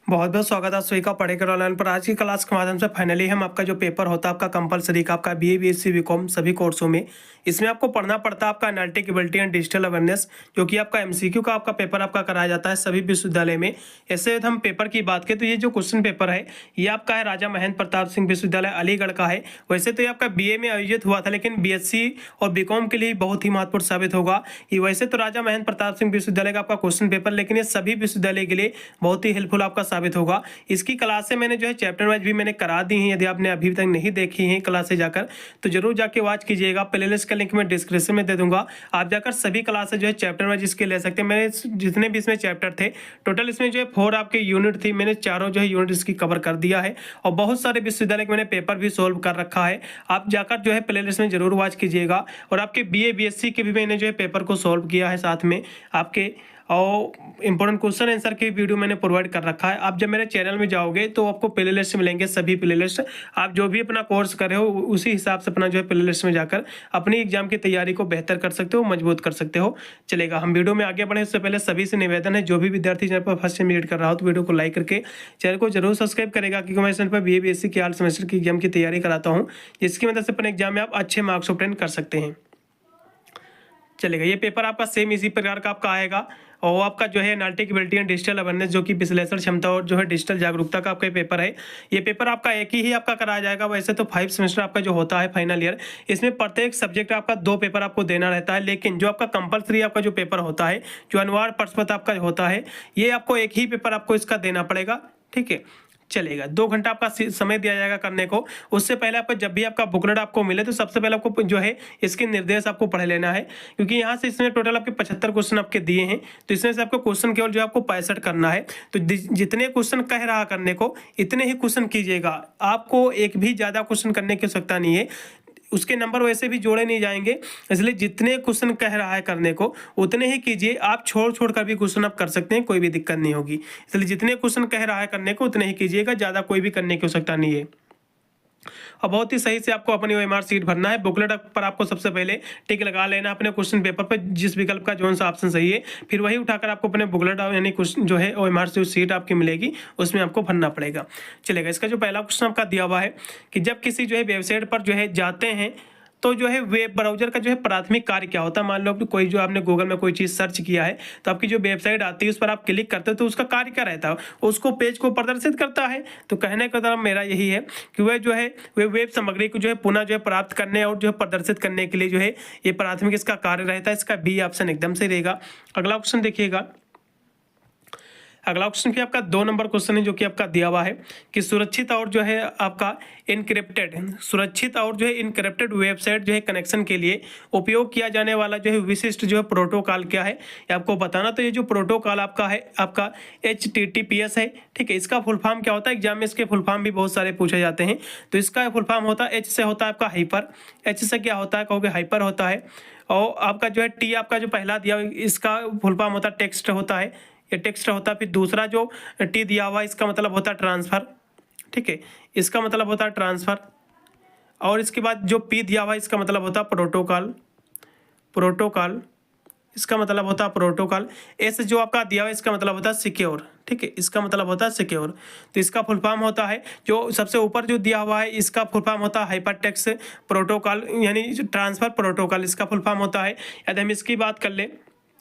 बहुत बहुत स्वागत है आप सभी का पढ़ेकर ऑनलाइन पर। आज की क्लास के माध्यम से फाइनली हम आपका जो पेपर होता है आपका कंपलसरी का आपका बीए बीएससी बीकॉम सभी कोर्सों में इसमें आपको पढ़ना पड़ता है आपका analytic ability and digital awareness, जो कि आपका एमसीक्यू का आपका पेपर आपका कराया जाता है सभी विश्वविद्यालय में। ऐसे हम पेपर की बात करें तो ये जो क्वेश्चन पेपर है ये आपका है राजा महेंद्र प्रताप सिंह विश्वविद्यालय अलीगढ़ का है। वैसे तो ये आपका बीए में आयोजित हुआ था, लेकिन बीएससी और बीकॉम के लिए बहुत ही महत्वपूर्ण साबित होगा। ये वैसे तो राजा महेंद्र प्रताप सिंह विश्वविद्यालय का आपका क्वेश्चन पेपर, लेकिन ये सभी विश्वविद्यालय के लिए बहुत ही हेल्पफुल आपका साबित होगा। इसकी क्लासें मैंने जो है चैप्टर वाइज भी मैंने करा दी हैं। यदि आपने अभी तक नहीं देखी हैं क्लासें जाकर तो जरूर जाके वॉच कीजिएगा। प्लेलिस्ट का लिंक मैं डिस्क्रिप्शन में दे दूंगा, आप जाकर सभी क्लासें जो है चैप्टर वाइज इसके ले सकते हैं। मैंने जितने भी इसमें चैप्टर थे टोटल इसमें जो है 4 आपके यूनिट थी, मैंने चारों जो है यूनिट इसकी कवर कर दिया है और बहुत सारे विश्वविद्यालय के मैंने पेपर भी सोल्व कर रखा है। आप जाकर जो है प्लेलिस्ट में जरूर वॉच कीजिएगा। और आपके बीए बीएससी के भी मैंने जो है पेपर को सोल्व किया है साथ में आपके, और इंपॉर्टेंट क्वेश्चन आंसर की वीडियो मैंने प्रोवाइड कर रखा है। आप जब मेरे चैनल में जाओगे तो आपको प्लेलिस्ट मिलेंगे, सभी प्लेलिस्ट। आप जो भी अपना कोर्स कर रहे हो उसी हिसाब से अपना जो है प्लेलिस्ट में जाकर अपनी एग्जाम की तैयारी को बेहतर कर सकते हो, मजबूत कर सकते हो। चलेगा, हम वीडियो में आगे बढ़े उससे पहले सभी से निवेदन है, जो भी विद्यार्थी चैनल पर फर्स्ट टाइम विजिट कर रहा हो तो वीडियो को लाइक करके चैनल को जरूर सब्सक्राइब करेगा, क्योंकि मैं इस चैनल पर बीए बीएससी के ऑल सेमेस्टर की एग्जाम की तैयारी कराता हूँ, जिसकी मदद से अपने एग्जाम में आप अच्छे मार्क्स ऑब्टेन कर सकते हैं। चलेगा, ये पेपर आपका सेम इसी प्रकार का आपका आएगा और आपका जो है analytic ability and digital awareness, जो कि विश्लेषण क्षमता और जो है डिजिटल जागरूकता का आपका पेपर है। ये पेपर आपका एक ही आपका कराया जाएगा। वैसे तो 5 सेमेस्टर आपका जो होता है फाइनल ईयर, इसमें प्रत्येक सब्जेक्ट आपका 2 पेपर आपको देना रहता है, लेकिन जो आपका कंपलसरी आपका जो पेपर होता है, जो अनिवार्य प्रश्न आपका होता है, ये आपको एक ही पेपर आपको इसका देना पड़ेगा। ठीक है, चलेगा, 2 घंटा आपका समय दिया जाएगा करने को। उससे पहले आपको जब भी आपका बुकलेट आपको मिले तो सबसे पहले आपको जो है इसके निर्देश आपको पढ़ लेना है, क्योंकि यहाँ से इसमें टोटल आपके 75 क्वेश्चन आपके दिए हैं, तो इसमें से आपको क्वेश्चन केवल जो आपको 65 करना है। तो जितने क्वेश्चन कह रहा करने को इतने ही क्वेश्चन कीजिएगा, आपको एक भी ज़्यादा क्वेश्चन करने की आवश्यकता नहीं है, उसके नंबर वैसे भी जोड़े नहीं जाएंगे। इसलिए जितने क्वेश्चन कह रहा है करने को उतने ही कीजिए। आप छोड़ कर भी क्वेश्चन आप कर सकते हैं, कोई भी दिक्कत नहीं होगी। इसलिए जितने क्वेश्चन कह रहा है करने को उतने ही कीजिएगा, ज़्यादा कोई भी करने की आवश्यकता नहीं है। और बहुत ही सही से आपको अपनी ओएमआर सीट भरना है। बुकलेट पर आपको सबसे पहले टिक लगा लेना अपने क्वेश्चन पेपर पर, जिस विकल्प का जो सा ऑप्शन सही है, फिर वही उठाकर आपको अपने बुकलेट यानी जो है ओएमआर सीट आपकी मिलेगी उसमें आपको भरना पड़ेगा। चलेगा, इसका जो पहला क्वेश्चन आपका दिया हुआ है कि जब किसी जो है वेबसाइट पर जो है जाते हैं तो जो है वेब ब्राउजर का जो है प्राथमिक कार्य क्या होता है। मान लो कोई जो आपने गूगल में कोई चीज़ सर्च किया है तो आपकी जो वेबसाइट आती है उस पर आप क्लिक करते हो तो उसका कार्य क्या रहता है, उसको पेज को प्रदर्शित करता है। तो कहने का मतलब मेरा यही है कि वह जो है वे वेब सामग्री को जो है पुनः जो है प्राप्त करने और जो है प्रदर्शित करने के लिए जो है ये प्राथमिक इसका कार्य रहता है। इसका बी ऑप्शन एकदम सही रहेगा। अगला क्वेश्चन देखिएगा, अगला क्वेश्चन भी आपका 2 नंबर क्वेश्चन है, जो कि आपका दिया हुआ है कि सुरक्षित और जो है आपका सुरक्षित और जो है इनक्रिप्टेड वेबसाइट जो है कनेक्शन के लिए उपयोग किया जाने वाला जो है विशिष्ट जो है प्रोटोकॉल क्या है, ये आपको बताना। तो ये जो प्रोटोकॉल आपका है आपका HTTPS है। ठीक है, इसका फुल फॉर्म क्या होता है, एग्जाम में इसके फुल फॉर्म भी बहुत सारे पूछे जाते हैं। तो इसका फुल फॉर्म होता है, H से होता है आपका हाइपर, H से क्या होता है कहोगे हाइपर होता है, और आपका जो है T आपका जो पहला दिया इसका फुल फॉर्म होता है टेक्स्ट होता है, ये टेक्स्ट होता है। फिर दूसरा जो टी दिया हुआ इसका मतलब होता है ट्रांसफर। ठीक है, इसका मतलब होता है ट्रांसफर। और इसके बाद जो पी दिया हुआ इसका मतलब होता है प्रोटोकॉल, इसका मतलब होता है प्रोटोकॉल। एस जो आपका दिया हुआ इसका मतलब होता है सिक्योर। ठीक है, इसका मतलब होता है सिक्योर। तो इसका फुल फॉर्म होता है, जो सबसे ऊपर जो दिया हुआ है इसका फुल फॉर्म होता है हाइपर टेक्स्ट प्रोटोकॉल यानी ट्रांसफर प्रोटोकॉल, इसका फुल फॉर्म होता है। यदि हम इसकी बात कर ले,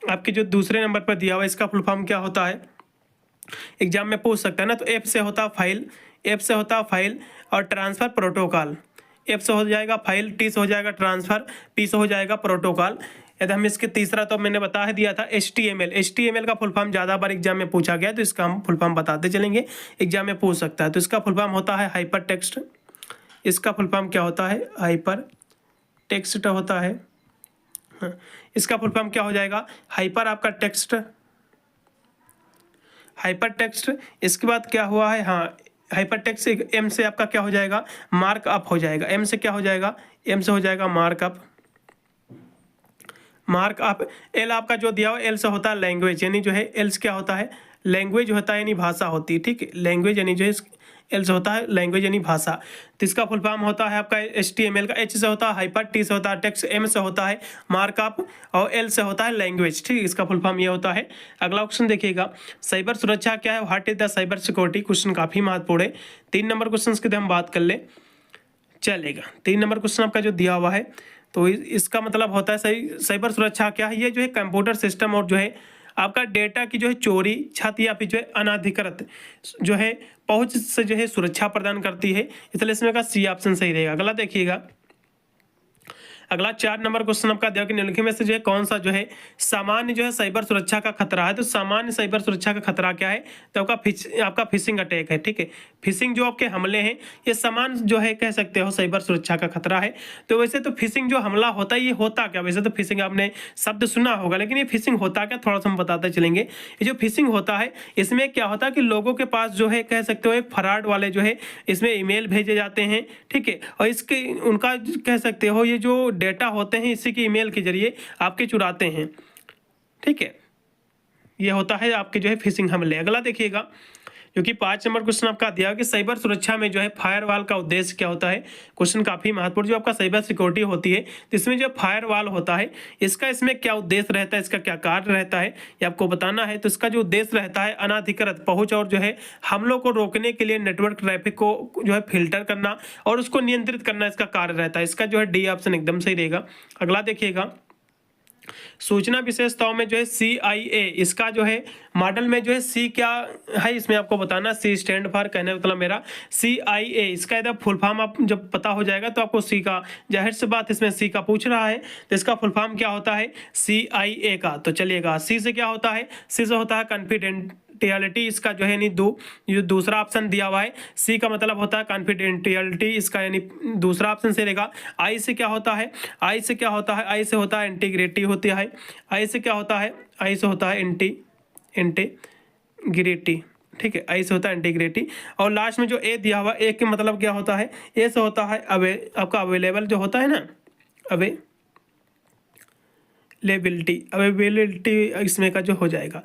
आपके जो दूसरे नंबर पर दिया हुआ इसका फुल फॉर्म क्या होता है, एग्जाम में पूछ सकता है ना। तो एफ से होता है फाइल, और ट्रांसफर प्रोटोकॉल। एफ से हो जाएगा फाइल, टी से हो जाएगा ट्रांसफर, पी से हो जाएगा प्रोटोकॉल। यदि हम इसके तीसरा तो मैंने बता दिया था HTML का फुल फॉर्म ज़्यादा बार एग्जाम में पूछा गया, तो इसका हम फुल फॉर्म बताते चलेंगे, एग्जाम में पूछ सकता है। तो इसका फुल फॉर्म होता है हाइपर टेक्स्ट, इसका फुल फॉर्म क्या होता है हाइपर टेक्स्ट होता है। हाँ, इसका फुल फॉर्म क्या हो जाएगा हाइपर आपका टेक्स्ट, हाइपर टेक्स्ट। इसके बाद क्या हुआ है, हाँ हाइपर टेक्स्ट एम से आपका क्या हो जाएगा मार्क अप हो जाएगा। एम से क्या हो जाएगा, एम से हो जाएगा मार्क अप। एल आपका जो दिया हुआ एल से होता है लैंग्वेज, यानी जो है एल से क्या होता है लैंग्वेज होता है यानी भाषा होती है। ठीक है, लैंग्वेज यानी जो है L से होता है लैंग्वेज यानी भाषा। तो इसका फुल फॉर्म होता है आपका HTML का, H से होता है हाइपर, T से होता है टेक्स्ट, M से होता है मार्कअप और L से होता है लैंग्वेज। ठीक, इसका फुल फॉर्म ये होता है। अगला क्वेश्चन देखिएगा, साइबर सुरक्षा क्या है, what is the cyber security. Question काफी महत्वपूर्ण है। 3 नंबर क्वेश्चन की हम बात कर ले चलेगा। 3 नंबर क्वेश्चन आपका जो दिया हुआ है, तो इसका मतलब होता है सही साइबर सुरक्षा क्या है, ये जो है कंप्यूटर सिस्टम और जो है आपका डेटा की जो है चोरी, छत या फिर जो है अनाधिकृत जो है पहुंच से जो है सुरक्षा प्रदान करती है। इसलिए इसमें का सी ऑप्शन सही रहेगा। अगला देखिएगा, अगला 4 नंबर क्वेश्चन आपका दिया कि निम्नलिखित में से जो है कौन सा जो है सामान्य जो है साइबर सुरक्षा का खतरा है। तो सामान्य साइबर सुरक्षा का खतरा क्या है, तो आपका फिशिंग अटैक है। ठीक है, फिशिंग जो आपके हमले हैं ये सामान्य जो है कह सकते हो साइबर सुरक्षा का खतरा है। तो वैसे तो फिशिंग जो हमला होता है ये होता क्या, वैसे तो फिशिंग आपने शब्द सुना होगा, लेकिन ये फिशिंग होता क्या थोड़ा सा हम बताते चलेंगे। ये जो फिशिंग होता है इसमें क्या होता है कि लोगों के पास जो है कह सकते हो एक फ्रॉड वाले जो है इसमें ईमेल भेजे जाते हैं। ठीक है, और इसके उनका कह सकते हो ये जो डेटा होते हैं इसी की ईमेल के जरिए आपके चुराते हैं। ठीक है, ये होता है आपके जो है फिशिंग हमले। अगला देखिएगा, क्योंकि 5 नंबर क्वेश्चन आपका दिया कि साइबर सुरक्षा में जो है फायरवॉल का उद्देश्य क्या होता है। क्वेश्चन काफी महत्वपूर्ण, जो आपका साइबर सिक्योरिटी होती है तो इसमें जो फायरवॉल होता है इसका इसमें क्या उद्देश्य रहता है, इसका क्या कार्य रहता है ये आपको बताना है। तो इसका जो उद्देश्य रहता है अनाधिकृत पहुंच और जो है हमलों को रोकने के लिए नेटवर्क ट्रैफिक को जो है फिल्टर करना और उसको नियंत्रित करना इसका कार्य रहता है। इसका जो है डी ऑप्शन एकदम सही रहेगा। अगला देखिएगा, सूचना विशेषताओं में जो है CIA, इसका जो है मॉडल में जो है C क्या है इसमें आपको बताना। C स्टैंड फॉर, कहने का मतलब मेरा CIA, इसका यदि फुल फॉर्म आप जब पता हो जाएगा तो आपको C का, जाहिर सी बात इसमें C का पूछ रहा है तो इसका फुल फॉर्म क्या होता है CIA का। तो चलिएगा, C से क्या होता है, C से होता है कॉन्फिडेंशियलिटी, इसका जो है यानी जो दूसरा ऑप्शन दिया हुआ है C का मतलब होता है कॉन्फिडेंशियलिटी, इसका यानी दूसरा ऑप्शन से रहेगा। I से क्या होता है, I से क्या होता है, I से होता है इंटीग्रिटी होती है। I से क्या होता है, I से होता है इंटीग्रिटी। ठीक है, I से होता है इंटीग्रिटी। और लास्ट में जो A दिया हुआ, A के मतलब क्या होता है, A से होता है आपका अवेलेबल जो होता है ना, अवेलेबिलिटी इसमें का जो हो जाएगा।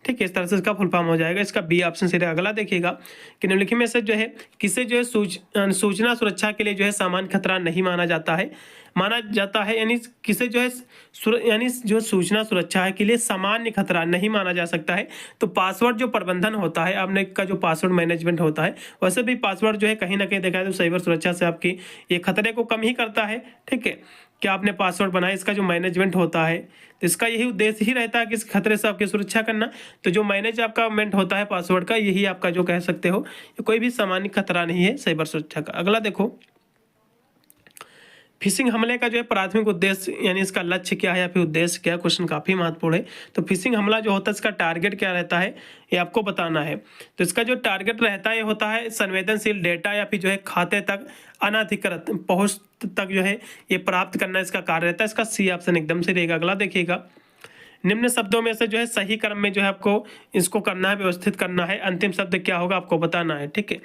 ठीक है, इस तरह से इसका फुल फॉर्म हो जाएगा। इसका बी ऑप्शन से। अगला देखिएगा कि निम्नलिखित में से जो है किसे जो है सूचना सुरक्षा के लिए जो है सामान्य खतरा नहीं माना जाता है, यानी किसे जो है यानी जो सूचना सुरक्षा के लिए सामान्य खतरा नहीं माना जा सकता है। तो पासवर्ड जो प्रबंधन होता है आपने का जो पासवर्ड मैनेजमेंट होता है, वैसे भी पासवर्ड जो है कहीं ना कहीं देखा है तो साइबर सुरक्षा से आपकी ये खतरे को कम ही करता है। ठीक है, क्या आपने पासवर्ड बनाया, इसका जो मैनेजमेंट होता है तो इसका यही उद्देश्य ही रहता है कि इस खतरे से आपकी सुरक्षा करना। तो जो मैनेजमेंट होता है पासवर्ड का, यही आपका जो कह सकते हो ये कोई भी सामान्य खतरा नहीं है साइबर सुरक्षा का। अगला देखो, फिशिंग हमले का जो है प्राथमिक उद्देश्य यानी इसका लक्ष्य क्या है या फिर उद्देश्य क्या है। क्वेश्चन काफी महत्वपूर्ण है। तो फिशिंग हमला जो होता है इसका टारगेट क्या रहता है ये आपको बताना है। तो इसका जो टारगेट रहता है ये होता है संवेदनशील डेटा या फिर जो है खाते तक अनाधिकृत पहुंच तक जो है ये प्राप्त करना इसका कार्य रहता है। इसका सी ऑप्शन एकदम से रहेगा। अगला देखिएगा, निम्न शब्दों में से जो है सही क्रम में जो है आपको इसको करना है, व्यवस्थित करना है। अंतिम शब्द क्या होगा आपको बताना है। ठीक है,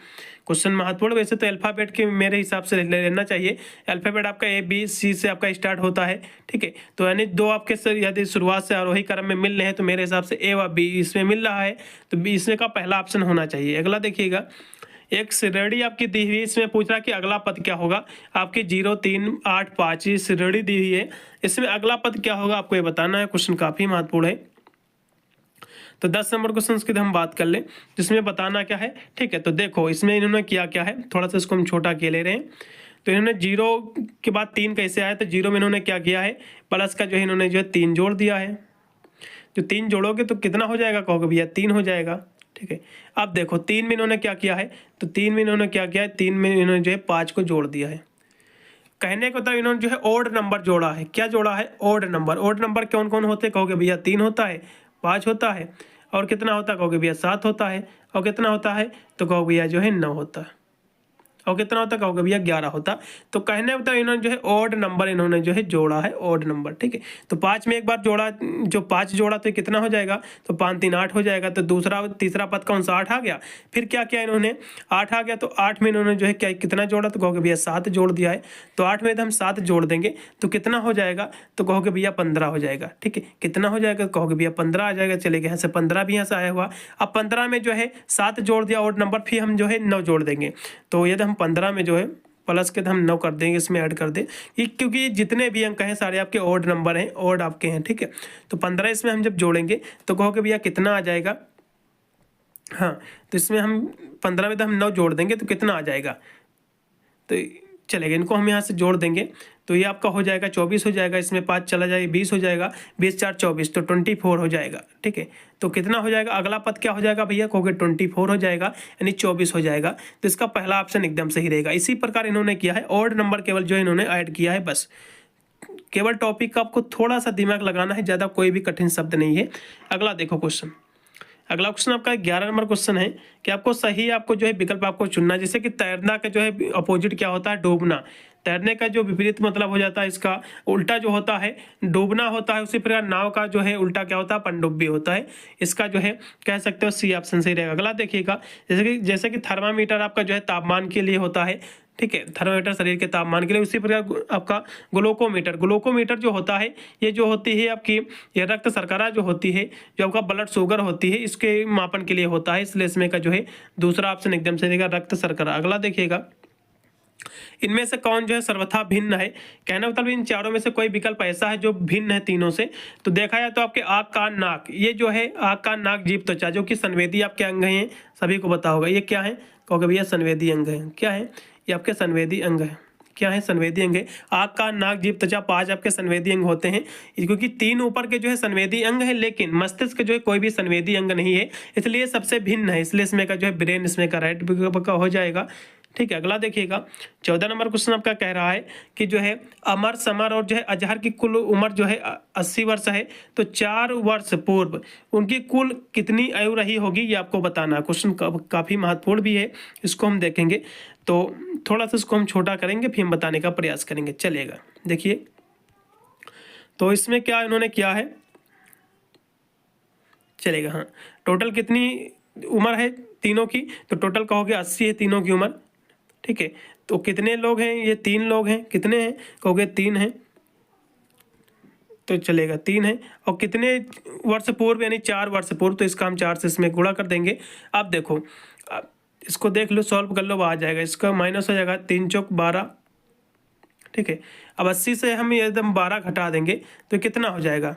क्वेश्चन महत्वपूर्ण। वैसे तो अल्फाबेट के मेरे हिसाब से ले लेना चाहिए। अल्फाबेट आपका A B C से आपका स्टार्ट होता है। ठीक है, तो यानी 2 आपके यदि शुरुआत से आरोही क्रम में मिल रहे हैं तो मेरे हिसाब से A व B इसमें मिल रहा है, तो B इसमें का पहला ऑप्शन होना चाहिए। अगला देखिएगा, एक श्रेणी आपकी दी हुई, इसमें पूछ रहा कि अगला पद क्या होगा। आपकी 0 3 8 5 श्रेणी दी हुई है, इसमें अगला पद क्या होगा आपको ये बताना है। क्वेश्चन काफी महत्वपूर्ण है। तो 10 नंबर क्वेश्चन की हम बात कर लें जिसमें बताना क्या है। ठीक है, तो देखो इसमें इन्होंने किया क्या है, थोड़ा सा इसको हम छोटा किए ले रहे हैं। तो इन्होंने 0 के बाद 3 कैसे आया, तो 0 में इन्होंने क्या किया है, प्लस का जो है इन्होंने जो है 3 जोड़ दिया है। जो 3 जोड़ोगे तो कितना हो जाएगा कहोगे भैया, 3 हो जाएगा। ठीक है, अब देखो 3 में इन्होंने क्या किया है, तो 3 में इन्होंने क्या किया है, 3 में इन्होंने जो है 5 को जोड़ दिया है। कहने को तो इन्होंने जो है ओड नंबर जोड़ा है। क्या जोड़ा है, ओड नंबर। ओड नंबर कौन कौन होते कहोगे भैया, 3 होता है, 5 होता है और कितना होता है कहोगे भैया 7 होता है, और कितना होता है तो कहो भैया जो है 9 होता है। और कितना होता कहोगे भैया 11 होता। तो कहने मतलब इन्होंने जो है ऑड नंबर इन्होंने जो है जोड़ा है, ऑड नंबर, ठीक है। तो 5 में एक बार जोड़ा, जो 5 जोड़ा तो कितना हो जाएगा, तो 5 3 8 हो जाएगा। तो तीसरा पद कौन सा 8 आ गया। फिर क्या किया इन्होंने, 8 आ गया तो 8 में इन्होंने जो है क्या कितना जोड़ा, तो कहोगे भैया 7 जोड़ दिया है। तो 8 में हम 7 जोड़ देंगे तो कितना हो जाएगा, तो कहोगे भैया 15 हो जाएगा, ठीक है। कितना हो जाएगा, कहोगे भैया 15 आ जाएगा। चलेगा यहाँ से 15 भी यहाँ से आया हुआ। अब 15 में जो है 7 जोड़ दिया ऑड नंबर, फिर हम जो है 9 जोड़ देंगे। तो यदि हम 15 में जो है प्लस के तो हम 9 कर देंगे, इसमें ऐड कर दें क्योंकि जितने भी अंक हैं सारे आपके ऑड नंबर हैं, ऑड आपके हैं, ठीक है। तो 15 इसमें हम जब जोड़ेंगे तो कहोगे भैया कितना आ जाएगा, हाँ तो इसमें हम 15 में तो हम 9 जोड़ देंगे तो कितना आ जाएगा, तो चलेगा इनको हम यहाँ से जोड़ देंगे तो ये आपका हो जाएगा 24 हो जाएगा। इसमें 5 चला जाएगा 20 हो जाएगा, 20 4 24 तो 24 हो जाएगा, ठीक है। तो कितना हो जाएगा, अगला पद क्या हो जाएगा भैया, कहोगे 24 हो जाएगा, यानी 24 हो जाएगा। तो इसका पहला ऑप्शन एकदम सही रहेगा। इसी प्रकार इन्होंने किया है, ऑड नंबर केवल जो इन्होंने ऐड किया है, बस केवल टॉपिक का आपको थोड़ा सा दिमाग लगाना है, ज़्यादा कोई भी कठिन शब्द नहीं है। अगला देखो क्वेश्चन, अगला क्वेश्चन आपका 11 नंबर क्वेश्चन है कि आपको सही आपको जो है विकल्प आपको चुनना है। जैसे कि तैरना का जो है अपोजिट क्या होता है, डूबना। तैरने का जो विपरीत मतलब हो जाता है, इसका उल्टा जो होता है डूबना होता है। उसी प्रकार नाव का जो है उल्टा क्या होता है, पनडुब्बी होता है। इसका जो है कह सकते हो सी ऑप्शन सही रहेगा। अगला देखिएगा, जैसे कि थर्मामीटर आपका जो है तापमान के लिए होता है, ठीक है। थर्मामीटर शरीर के तापमान के लिए। उसी प्रकार आपका ग्लूकोमीटर जो होता है, ये जो होती है आपकी ये रक्त शर्करा जो होती है, जो आपका ब्लड शुगर होती है, इसके मापन के लिए होता है। इसलिए इसमें का जो है दूसरा ऑप्शन एकदम से देगा, रक्त शर्करा। अगला देखिएगा, इनमें से कौन जो है सर्वथा भिन्न है। कहना मतलब इन चारों में से कोई विकल्प ऐसा है जो भिन्न है तीनों से। तो देखा जाए तो आपके आँख कान नाक, ये जो है आँख कान नाक जीभ त्वचा जो कि संवेदी आपके अंग हैं, सभी को पता होगा ये क्या है, कहोगे भैया संवेदी अंग है। क्या है ये, आपके संवेदी अंग है। क्या है, संवेदी अंग है। आँख कान नाक जीभ त्वचा 5 आपके संवेदी अंग होते हैं, क्योंकि 3 ऊपर के जो है संवेदी अंग है, लेकिन मस्तिष्क जो है कोई भी संवेदी अंग नहीं है, इसलिए सबसे भिन्न है। इसलिए इसमें का जो है ब्रेन इसमें का राइट का हो जाएगा, ठीक है। अगला देखिएगा, 14 नंबर क्वेश्चन आपका कह रहा है कि जो है अमर समर और जो है अजहर की कुल उम्र जो है 80 वर्ष है, तो 4 वर्ष पूर्व उनकी कुल कितनी आयु रही होगी, ये आपको बताना। क्वेश्चन काफ़ी महत्वपूर्ण भी है, इसको हम देखेंगे। तो थोड़ा सा इसको हम छोटा करेंगे, फिर हम बताने का प्रयास करेंगे। चलेगा, देखिए तो इसमें क्या इन्होंने किया है, चलेगा। हाँ, टोटल कितनी उम्र है तीनों की, तो टोटल कहोगे 80 है तीनों की उम्र, ठीक है। तो कितने लोग हैं, ये 3 लोग हैं। कितने हैं, कहोगे 3 हैं, तो चलेगा 3 है। और कितने वर्ष पूर्व, यानी 4 वर्ष पूर्व, तो इसका हम 4 से इसमें गुणा कर देंगे। अब देखो, अब इसको देख लो, सॉल्व कर लो, आ जाएगा। इसका माइनस हो जाएगा, 3 चौक 12, ठीक है। अब 80 से हम एकदम 12 घटा देंगे तो कितना हो जाएगा,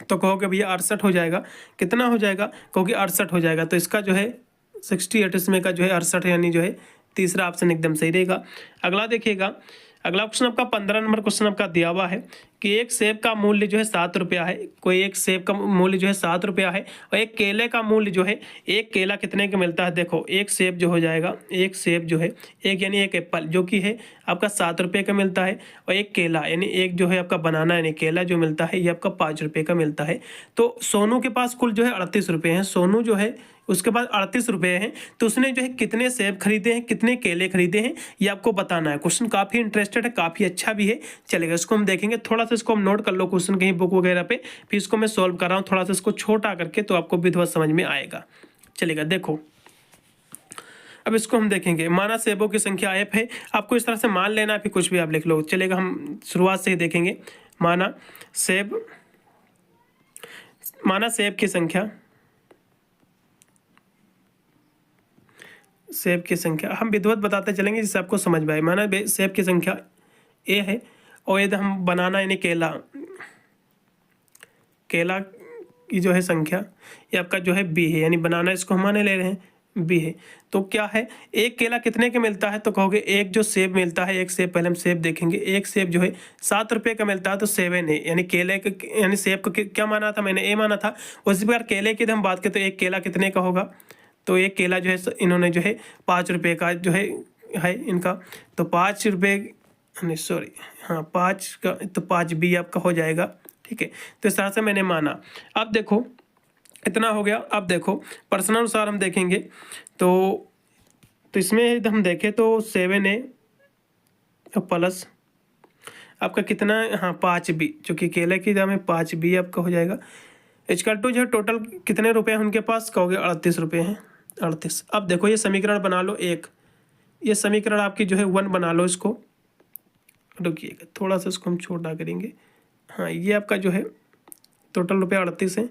तो कहोगे भैया 68 हो जाएगा। कितना हो जाएगा, कहोगे 68 हो जाएगा। तो इसका जो है 68 इसमें का जो है 68, यानी जो है तीसरा ऑप्शन एकदम सही रहेगा। अगला देखिएगा, अगला क्वेश्चन आपका 15 नंबर क्वेश्चन आपका दिया हुआ है कि एक सेब का मूल्य जो है 7 रुपया है। कोई एक सेब का मूल्य जो है 7 रुपया है, और एक केले का मूल्य जो है, एक केला कितने का मिलता है। देखो एक सेब जो हो जाएगा, एक सेब जो है, एक यानी एक एप्पल जो कि है आपका 7 रुपये का मिलता है, और एक केला यानी एक जो है आपका बनाना यानी केला जो मिलता है, ये आपका 5 रुपये का मिलता है। तो सोनू के पास कुल जो है 38 रुपये हैं। सोनू जो है उसके पास 38 रुपये हैं, तो उसने जो है कितने सेब खरीदे हैं, कितने केले खरीदे हैं, ये आपको बताना है। क्वेश्चन काफ़ी इंटरेस्टेड है, काफ़ी अच्छा भी है। चलेगा, इसको हम देखेंगे। थोड़ा सा इसको हम नोट कर लो क्वेश्चन कहीं बुक वगैरह पे, फिर इसको मैं सॉल्व कर रहा हूँ थोड़ा सा इसको छोटा करके, तो आपको विधिवत समझ में आएगा। चलेगा, देखो अब इसको हम देखेंगे। माना सेबों की संख्या f है, आपको इस तरह से मान लेना, फिर कुछ भी आप लिख लो। चलेगा, हम शुरुआत से ही देखेंगे। माना सेब की संख्या, सेब की संख्या हम विधिवत बताते चलेंगे जिससे आपको समझ में आए। माना सेब की संख्या a है, और यदि हम बनाना यानी केला की जो है संख्या ये आपका जो है b है, यानी बनाना इसको हम माने ले रहे हैं b है। तो क्या है, एक केला कितने का मिलता है, तो कहोगे एक जो सेब मिलता है, एक सेब, पहले हम सेब देखेंगे। एक सेब जो है 7 रुपये का मिलता है, तो 7 है, यानी केले के यानी सेब को क्या माना था मैंने, a माना था। उसी प्रकार केले की हम बात करें तो एक केला कितने का होगा, तो एक केला जो है इन्होंने जो है 5 रुपये का जो है इनका, तो 5 रुपये नहीं सॉरी हाँ 5 का, तो 5 भी आपका हो जाएगा, ठीक है। तो इस तरह से मैंने माना। अब देखो इतना हो गया। अब देखो प्रश्नानुसार हम देखेंगे तो तो इसमें यदि हम देखें तो 7A प्लस आपका कितना, हाँ 5B, जो कि केले की दाम है 5B आपका हो जाएगा। इजकल टू जो है टोटल कितने रुपए हैं उनके पास, कहोगे 38 रुपये हैं, 38। अब देखो ये समीकरण बना लो एक, ये समीकरण आपकी जो है 1 बना लो इसको, रुकिएगा थोड़ा सा इसको हम छोटा करेंगे। हाँ ये आपका जो है टोटल रुपये 38 है।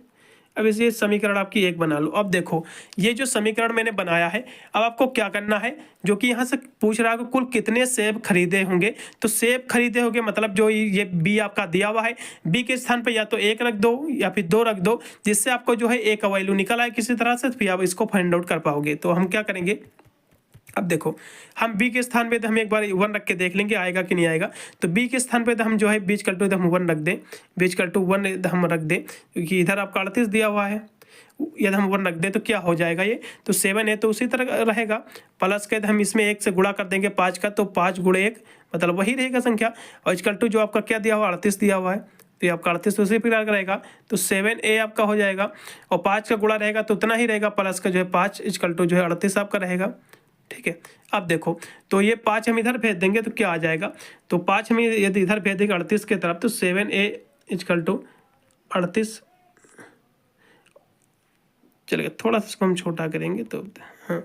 अब इसे समीकरण आपकी एक बना लो। अब देखो ये जो समीकरण मैंने बनाया है, अब आपको क्या करना है, जो कि यहाँ से पूछ रहा है कि कुल कितने सेब खरीदे होंगे, तो सेब खरीदे होंगे मतलब जो ये बी आपका दिया हुआ है, बी के स्थान पे या तो 1 रख दो या फिर 2 रख दो, जिससे आपको जो है ए का वैल्यू निकल आए किसी तरह से, फिर आप इसको फाइंड आउट कर पाओगे। तो हम क्या करेंगे, अब देखो हम बी के स्थान पे तो हम एक बार 1 रख के देख लेंगे आएगा कि नहीं आएगा। तो बी के स्थान पे तो हम जो है बीच कल्टू हम 1 रख दें, बीच कल्टू 1 हम रख दें, क्योंकि इधर आपका 38 दिया हुआ है, यदि हम 1 रख दें तो क्या हो जाएगा ये, तो 7 है तो उसी तरह रहेगा। प्लस के हम इसमें 1 से गुणा कर देंगे 5 का, तो 5 गुणे 1 मतलब वही रहेगा संख्या। और इजकल टू जो आपका क्या दिया हुआ 38 दिया हुआ है, तो ये आपका 38 तो उसी प्रकार का रहेगा, तो 7A आपका हो जाएगा। और 5 का गुणा रहेगा तो उतना ही रहेगा, प्लस का जो है 5 इजकल टू जो है 38 आपका रहेगा। ठीक है, अब देखो तो ये 5 हम इधर भेज देंगे तो क्या आ जाएगा, तो 5 हम यदि इधर भेज देंगे 38 की तरफ, तो 7A इजकल टू 38, चलेगा थोड़ा सा इसको हम छोटा करेंगे तो हाँ,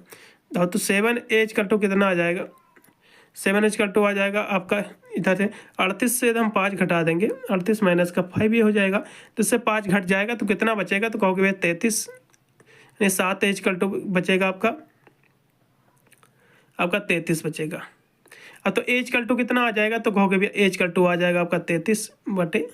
तो 7A इजकल टू कितना आ जाएगा, 7 इजकल टू आ जाएगा आपका इधर से 38 से हम 5 घटा देंगे, 38 माइनस का 5 ये हो जाएगा, तो इससे 5 घट जाएगा तो कितना बचेगा, तो कहोगे भैया 33, यानी 7 इजकल टू बचेगा आपका 33 बचेगा। अब तो एज कल टू कितना आ जाएगा, तो कहोगे भैया एज कल टू आ जाएगा आपका 33 बटे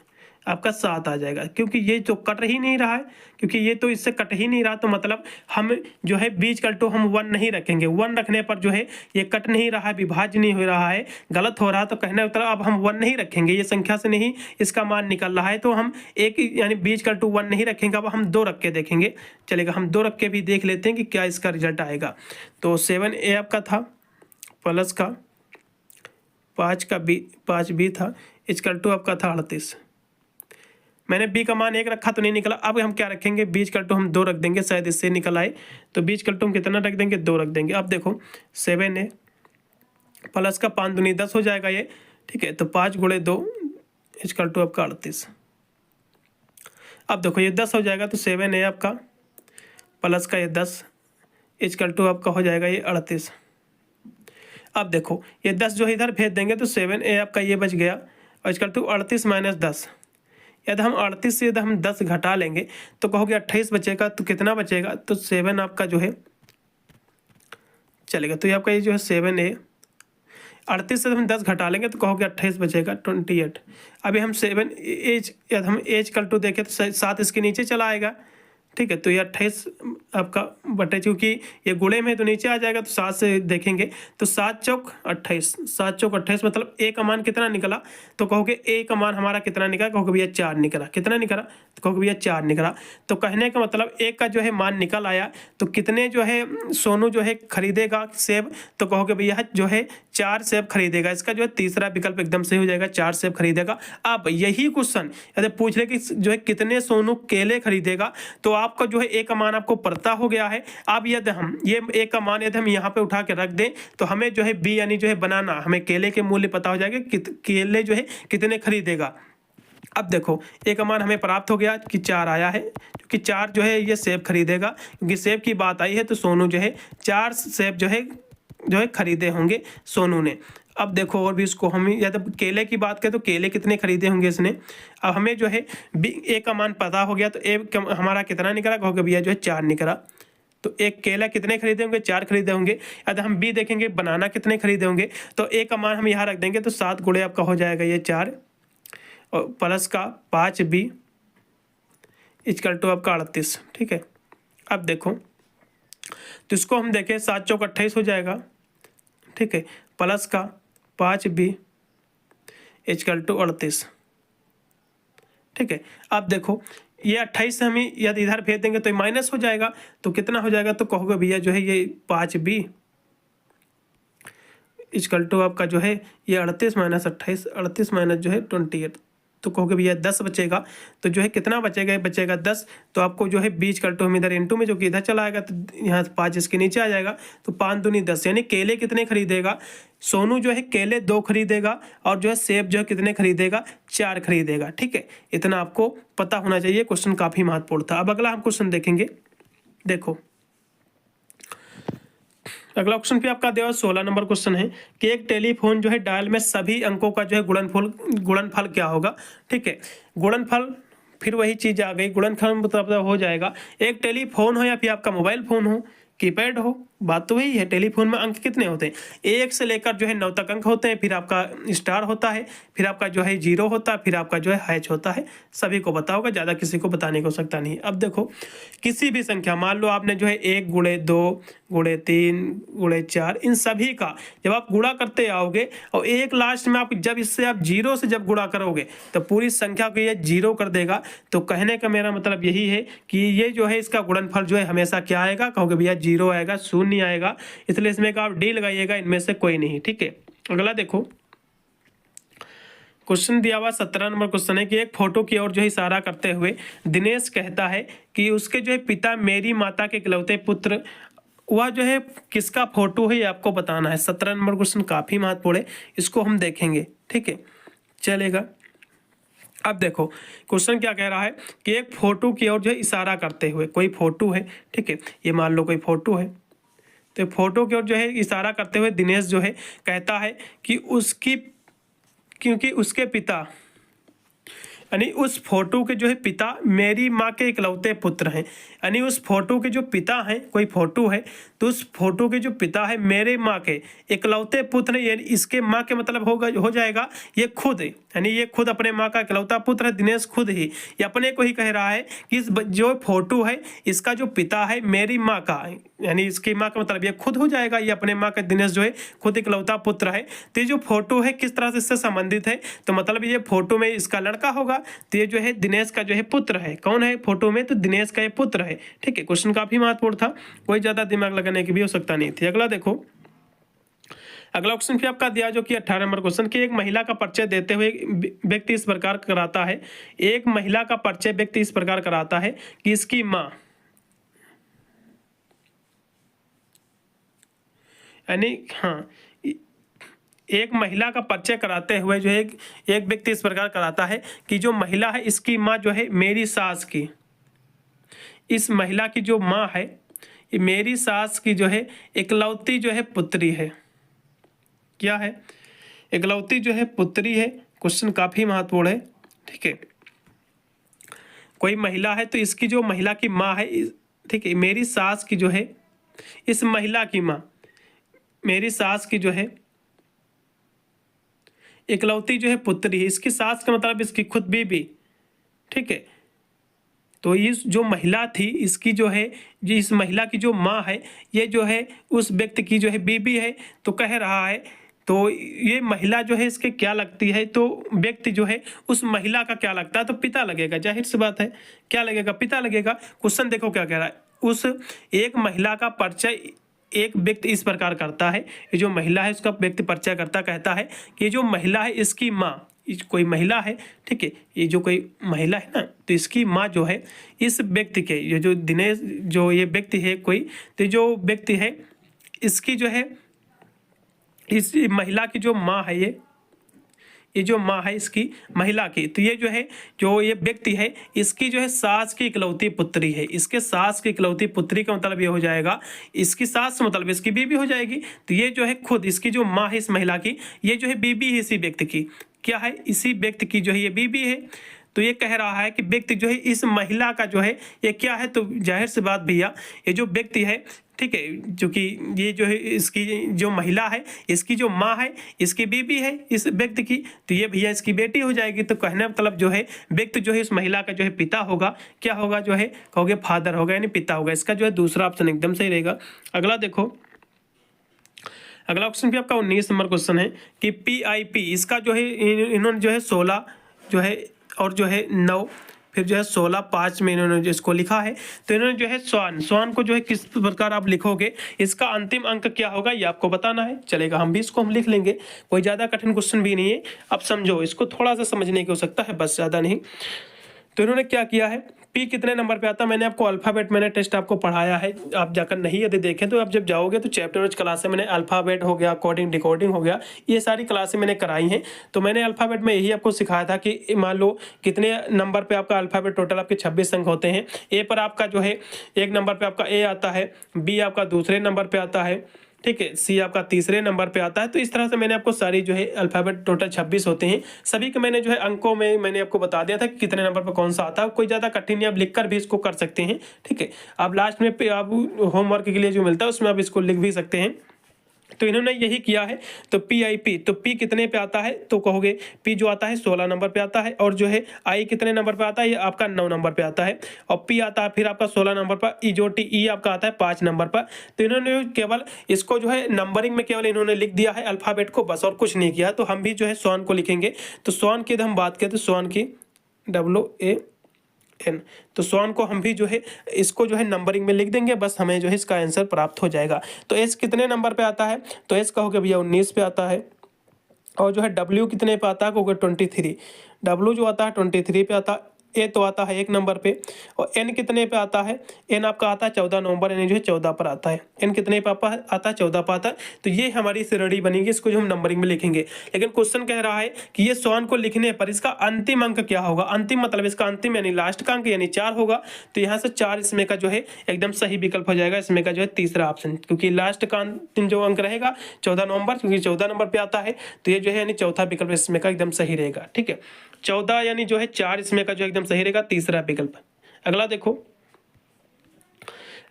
आपका 7 आ जाएगा, क्योंकि ये तो कट ही नहीं रहा है, क्योंकि ये तो इससे कट ही नहीं रहा, तो मतलब हम जो है बीच कल टू हम 1 नहीं रखेंगे, 1 रखने पर जो है ये कट नहीं रहा है, विभाज्य नहीं हो रहा है, गलत हो रहा है, तो कहने का मतलब अब हम 1 नहीं रखेंगे, ये संख्या से नहीं इसका मान निकल रहा है, तो हम एक यानी बीच कल टू 1 नहीं रखेंगे, अब हम 2 रख के देखेंगे। चलेगा, हम 2 रख के भी देख लेते हैं कि क्या इसका रिजल्ट आएगा। तो 7A आपका था, प्लस का 5B था, इजकल टू आपका था 38। मैंने बी का मान 1 रखा तो नहीं निकला, अब हम क्या रखेंगे, बीच कल टू हम 2 रख देंगे, शायद इससे निकल आए, तो बीच कल टू हम कितना रख देंगे, 2 रख देंगे। अब देखो 7A प्लस का 5 दूनी 10 हो जाएगा ये, ठीक है, तो 5 गुणे 2 इजकल टू आपका 38। अब देखो ये 10 हो जाएगा, तो 7A आपका प्लस का ये 10 इजकल टू आपका हो जाएगा ये 38। अब देखो ये 10 जो इधर भेज देंगे तो 7A आपका ये बच गया, और इजकल टू 38 माइनस 10, यदि हम 38 से यदि हम 10 घटा लेंगे तो कहोगे 28 बचेगा, तो कितना बचेगा, तो 7 आपका जो है चलेगा, तो ये आपका ये जो है 7A 38 से हम 10 घटा लेंगे तो कहोगे 28 बचेगा 28। अभी हम 7 यदि हम एज कल टू देखें तो 7 इसके नीचे चला आएगा, ठीक है, तो ये 28 आपका बटे, क्योंकि ये गुणे में तो नीचे आ जाएगा, तो 7 से देखेंगे तो 7 चौक 28, 7 चौक 28 मतलब ए का मान कितना निकला, तो कहोगे ए का मान हमारा कितना निकला, कहोगे भैया 4 निकला, कितना निकला, तो कहोगे भैया 4 निकला। तो कहने का मतलब ए का जो है मान निकल आया, तो कितने जो है सोनू जो है खरीदेगा सेब, तो कहोगे भैया जो है 4 सेब खरीदेगा, इसका जो है तीसरा विकल्प एकदम सही हो जाएगा, 4 सेब खरीदेगा। अब यही क्वेश्चन यदि पूछ ले कि जो है कितने सोनू केले खरीदेगा, तो आपका जो है ए का मान आपको पता हो गया है। अब यदि हम ये ए का मान यदि हम यहाँ पे उठा के रख दें तो हमें जो है बी यानी जो है बनाना, हमें केले के मूल्य पता हो जाएगा कि केले जो है कितने खरीदेगा। अब देखो ए का मान हमें प्राप्त हो गया कि 4 आया है, क्योंकि 4 जो है ये सेब खरीदेगा, क्योंकि सेब की बात आई है तो सोनू जो है 4 सेब जो है खरीदे होंगे सोनू ने। अब देखो और भी इसको हम यदि केले की बात करें तो केले कितने खरीदे होंगे इसने। अब हमें जो है ए का मान पता हो गया, तो ए हमारा कितना निकला, कहोगे भैया जो है 4 निकला। तो एक केला कितने खरीदे होंगे, 4 खरीदे होंगे। यदि हम बी देखेंगे बनाना कितने खरीदे होंगे, तो ए का मान हम यहाँ रख देंगे, तो 7 गुणे आपका हो जाएगा ये 4 और प्लस का 5B इजकल टू आपका 38। ठीक है, अब देखो तो इसको हम देखें 7 चौक 28 हो जाएगा, ठीक है, प्लस का 5B इजकल टू 38। ठीक है, अब देखो ये 28 से हम यदि इधर भेज देंगे तो ये माइनस हो जाएगा, तो कितना हो जाएगा, तो कहोगे भैया जो है ये 5B इजकल टू आपका जो है ये 38 माइनस 28, 38 माइनस जो है 28, तो कहोगे भैया 10 बचेगा, तो जो है कितना बचेगा, बचेगा 10। तो आपको जो है बीच कर हम इधर इंटू में, जो कि इधर चला आएगा, तो यहाँ 5 इसके नीचे आ जाएगा, तो 5 दूनी 10, यानी केले कितने खरीदेगा, सोनू जो है केले 2 खरीदेगा, और जो है सेब जो है कितने खरीदेगा, 4 खरीदेगा। ठीक है, इतना आपको पता होना चाहिए। क्वेश्चन काफ़ी महत्वपूर्ण था। अब अगला हम क्वेश्चन देखेंगे। देखो अगला क्वेश्चन पे आपका दिया 16 नंबर क्वेश्चन है कि एक टेलीफोन जो है डायल में सभी अंकों का जो है गुणनफल क्या होगा। ठीक है, गुणनफल फिर वही चीज आ गई, गुणनफल मतलब हो जाएगा एक टेलीफोन हो या फिर आपका मोबाइल फोन हो, कीपैड हो, बात तो वही है। टेलीफोन में अंक कितने होते हैं, 1 से लेकर जो है 9 तक अंक होते हैं, फिर आपका स्टार होता है, फिर आपका जो है 0 होता है, फिर आपका जो है हैच होता है। सभी को पता होगा, ज़्यादा किसी को बताने को सकता नहीं। अब देखो किसी भी संख्या, मान लो आपने जो है 1 गुणे 2 गुणे 3 गुणे 4, इन सभी का जब आप गुणा करते आओगे और एक लास्ट में आप जब इससे आप 0 से जब गुणा करोगे तो पूरी संख्या को ये 0 कर देगा। तो कहने का मेरा मतलब यही है कि ये जो है इसका गुणनफल जो है हमेशा क्या आएगा, कहोगे भैया 0 आएगा, 0 आएगा, इसलिए इसमें आप डी लगाइएगा, इनमें से कोई नहीं। ठीक है, अगला देखो क्वेश्चन दिया हुआ 17 नंबर क्वेश्चन है कि एक फोटो की ओर जो है इशारा करते हुए दिनेश कहता है कि उसके जो है पिता मेरी माता के इकलौते पुत्र, वह जो है किसका फोटो है ये आपको बताना है। 17 नंबर क्वेश्चन काफी महत्वपूर्ण है, इसको हम देखेंगे। ठीक है, चलेगा। अब देखो क्वेश्चन क्या कह रहा है कि एक फोटो की ओर जो है इशारा करते हुए, कोई फोटो है, ठीक है, ये मान लो कोई फोटो है, तो फोटो की ओर जो है इशारा करते हुए दिनेश जो है कहता है कि क्योंकि उसके पिता, यानी उस फोटो के जो है पिता मेरी माँ के इकलौते पुत्र हैं, यानी उस फोटो के जो पिता हैं, कोई फोटो है तो उस फोटो के जो पिता है मेरे माँ के इकलौते पुत्र हैं, यानी इसके माँ के मतलब हो जाएगा ये खुद, यानी ये खुद अपने माँ का इकलौता पुत्र है। दिनेश खुद ही ये अपने को ही कह रहा है कि इस जो फोटो है इसका जो पिता है मेरी माँ का, यानी इसकी माँ का मतलब ये खुद हो जाएगा, ये अपने माँ का दिनेश जो है खुद इकलौता पुत्र है। तो ये जो फोटो है किस तरह से इससे संबंधित है, तो मतलब ये फोटो में इसका लड़का होगा, तो ये जो है दिनेश का जो है पुत्र है। कौन है फोटो में, तो दिनेश का ये पुत्र है। ठीक है, क्वेश्चन काफी महत्वपूर्ण था, कोई ज्यादा दिमाग लगाने की भी आवश्यकता नहीं थी। अगला देखो, अगला क्वेश्चन फिर आपका दिया जो कि 18 नंबर क्वेश्चन कि एक महिला का परिचय देते हुए व्यक्ति इस प्रकार कराता है, एक महिला का परिचय व्यक्ति इस प्रकार कराता है कि इसकी माँ, यानी हाँ, एक महिला का परिचय कराते हुए जो है एक व्यक्ति इस प्रकार कराता है कि जो महिला है इसकी माँ जो है मेरी सास की, इस महिला की जो माँ है ये मेरी सास की जो है इकलौती जो है पुत्री है। क्या है, इकलौती जो है पुत्री है। क्वेश्चन काफी महत्वपूर्ण है। ठीक है, कोई महिला है तो इसकी जो महिला की माँ है, ठीक है, मेरी सास की जो है इस महिला की माँ, मेरी सास की जो है इकलौती जो है पुत्री है। इसकी सास का मतलब इसकी खुद बीबी। ठीक है, तो इस जो महिला थी इसकी जो है, जो इस महिला की जो माँ है ये जो है उस व्यक्ति की जो है बीबी है। तो कह रहा है तो ये महिला जो है इसके क्या लगती है, तो व्यक्ति जो है उस महिला का क्या लगता है, तो पिता लगेगा। जाहिर सी बात है, क्या लगेगा, पिता लगेगा। क्वेश्चन देखो क्या कह रहा है, उस एक महिला का परिचय एक व्यक्ति इस प्रकार करता है, ये जो महिला है उसका व्यक्ति परिचय करता, कहता है कि ये जो महिला है इसकी माँ, कोई महिला है, ठीक है, ये जो कोई महिला है ना, तो इसकी माँ जो है इस व्यक्ति के, ये जो दिनेश जो ये व्यक्ति है कोई, तो जो व्यक्ति है इसकी जो है इस महिला की जो माँ है, ये जो माँ है इसकी महिला की, तो ये जो है जो ये व्यक्ति है इसकी जो है सास की इकलौती पुत्री है। इसके सास की इकलौती पुत्री का मतलब ये हो जाएगा, इसकी सास मतलब इसकी बीबी हो जाएगी। तो ये जो है खुद इसकी जो माँ है इस महिला की, ये जो है बीबी है इसी व्यक्ति की। क्या है, इसी व्यक्ति की जो है ये बीबी है। तो ये कह रहा है कि व्यक्ति जो है इस महिला का जो है ये क्या है, तो जाहिर सी बात भैया ये जो व्यक्ति है, ठीक है, जो कि ये जो है इसकी जो महिला है इसकी जो माँ है इसकी बीबी है इस व्यक्ति की, तो ये भैया इसकी बेटी हो जाएगी। तो कहने मतलब जो है व्यक्ति जो है इस महिला का जो है पिता होगा। क्या होगा, जो है कहोगे फादर होगा, यानी पिता होगा। इसका जो है दूसरा ऑप्शन एकदम सही रहेगा। अगला देखो, अगला क्वेश्चन भी आपका 19 नंबर क्वेश्चन है कि PIP इसका जो है इन्होंने जो है 16 जो है और जो है 9 फिर जो है 16 5 में इन्होंने जो इसको लिखा है। तो इन्होंने जो है स्वान को जो है किस प्रकार आप लिखोगे, इसका अंतिम अंक क्या होगा ये आपको बताना है। चलेगा, हम भी इसको हम लिख लेंगे, कोई ज़्यादा कठिन क्वेश्चन भी नहीं है। अब समझो, इसको थोड़ा सा समझने की हो सकता है, बस ज़्यादा नहीं। तो इन्होंने क्या किया है, पी कितने नंबर पे आता है, मैंने आपको अल्फ़ाबेट मैंने टेस्ट आपको पढ़ाया है, आप जाकर नहीं यदि देखें तो आप जब जाओगे तो चैप्टर वाइज क्लासें मैंने अल्फ़ाबेट हो गया, कोडिंग डिकोडिंग हो गया, ये सारी क्लासें मैंने कराई हैं। तो मैंने अल्फ़ाबेट में यही आपको सिखाया था कि मान लो कितने नंबर पे आपका अल्फ़ाबेट, टोटल आपके 26 अंक होते हैं। ए पर आपका जो है 1 नंबर पे आपका ए आता है, बी आपका दूसरे नंबर पे आता है, ठीक है, सी आपका तीसरे नंबर पे आता है। तो इस तरह से मैंने आपको सारी जो है अल्फ़ाबेट टोटल 26 होते हैं, सभी के मैंने जो है अंकों में मैंने आपको बता दिया था कि कितने नंबर पर कौन सा आता है। कोई ज़्यादा कठिन नहीं, आप लिख कर भी इसको कर सकते हैं, ठीक है। आप लास्ट में आप होमवर्क के लिए जो मिलता है उसमें आप इसको लिख भी सकते हैं। तो इन्होंने यही किया है। तो PIP, तो P कितने पे आता है, तो कहोगे P जो आता है 16 नंबर पे आता है, और जो है I कितने नंबर पे आता है, ये आपका 9 नंबर पे आता है, और P आता है फिर आपका 16 नंबर पर, E जो E आपका आता है 5 नंबर पर। तो इन्होंने केवल इसको जो है नंबरिंग में केवल इन्होंने लिख दिया है अल्फ़ाबेट को, बस और कुछ नहीं किया। तो हम भी जो है स्वान को लिखेंगे। तो स्वान की हम बात करें तो स्वान की WAN, तो स्वान को हम भी जो है इसको जो है नंबरिंग में लिख देंगे, बस हमें जो है इसका आंसर प्राप्त हो जाएगा। तो एस कितने नंबर पे आता है, तो एस कहोगे भैया 19 पे आता है, और जो है डब्ल्यू कितने पे आता है, कहोगे 23, डब्ल्यू जो आता है 23 पे आता है। ए तो आता है 1 नंबर पे, और एन कितने पे आता है, एन आपका आता है 14 नवंबर, यानी जो है 14 पर आता है। एन कितने पे आता है 14 पर आता है। तो ये हमारी श्रेणी बनेगी, इसको जो हम नंबरिंग में लिखेंगे। लेकिन क्वेश्चन कह रहा है कि ये स्वान को लिखने पर इसका अंतिम अंक क्या होगा, अंतिम मतलब इसका अंतिम यानी लास्ट का अंक यानी 4 होगा। तो यहाँ से 4 इसमें का जो है एकदम सही विकल्प हो जाएगा, इसमें का जो है तीसरा ऑप्शन, क्योंकि लास्ट का अंतिम जो अंक रहेगा 14 नवंबर, क्योंकि 14 नंबर पे आता है। तो ये जो है यानी चौथा विकल्प इसमें का एकदम सही रहेगा, ठीक है। 14 यानी जो है 4 इसमें का जो एकदम सही रहेगा, तीसरा विकल्प। अगला देखो,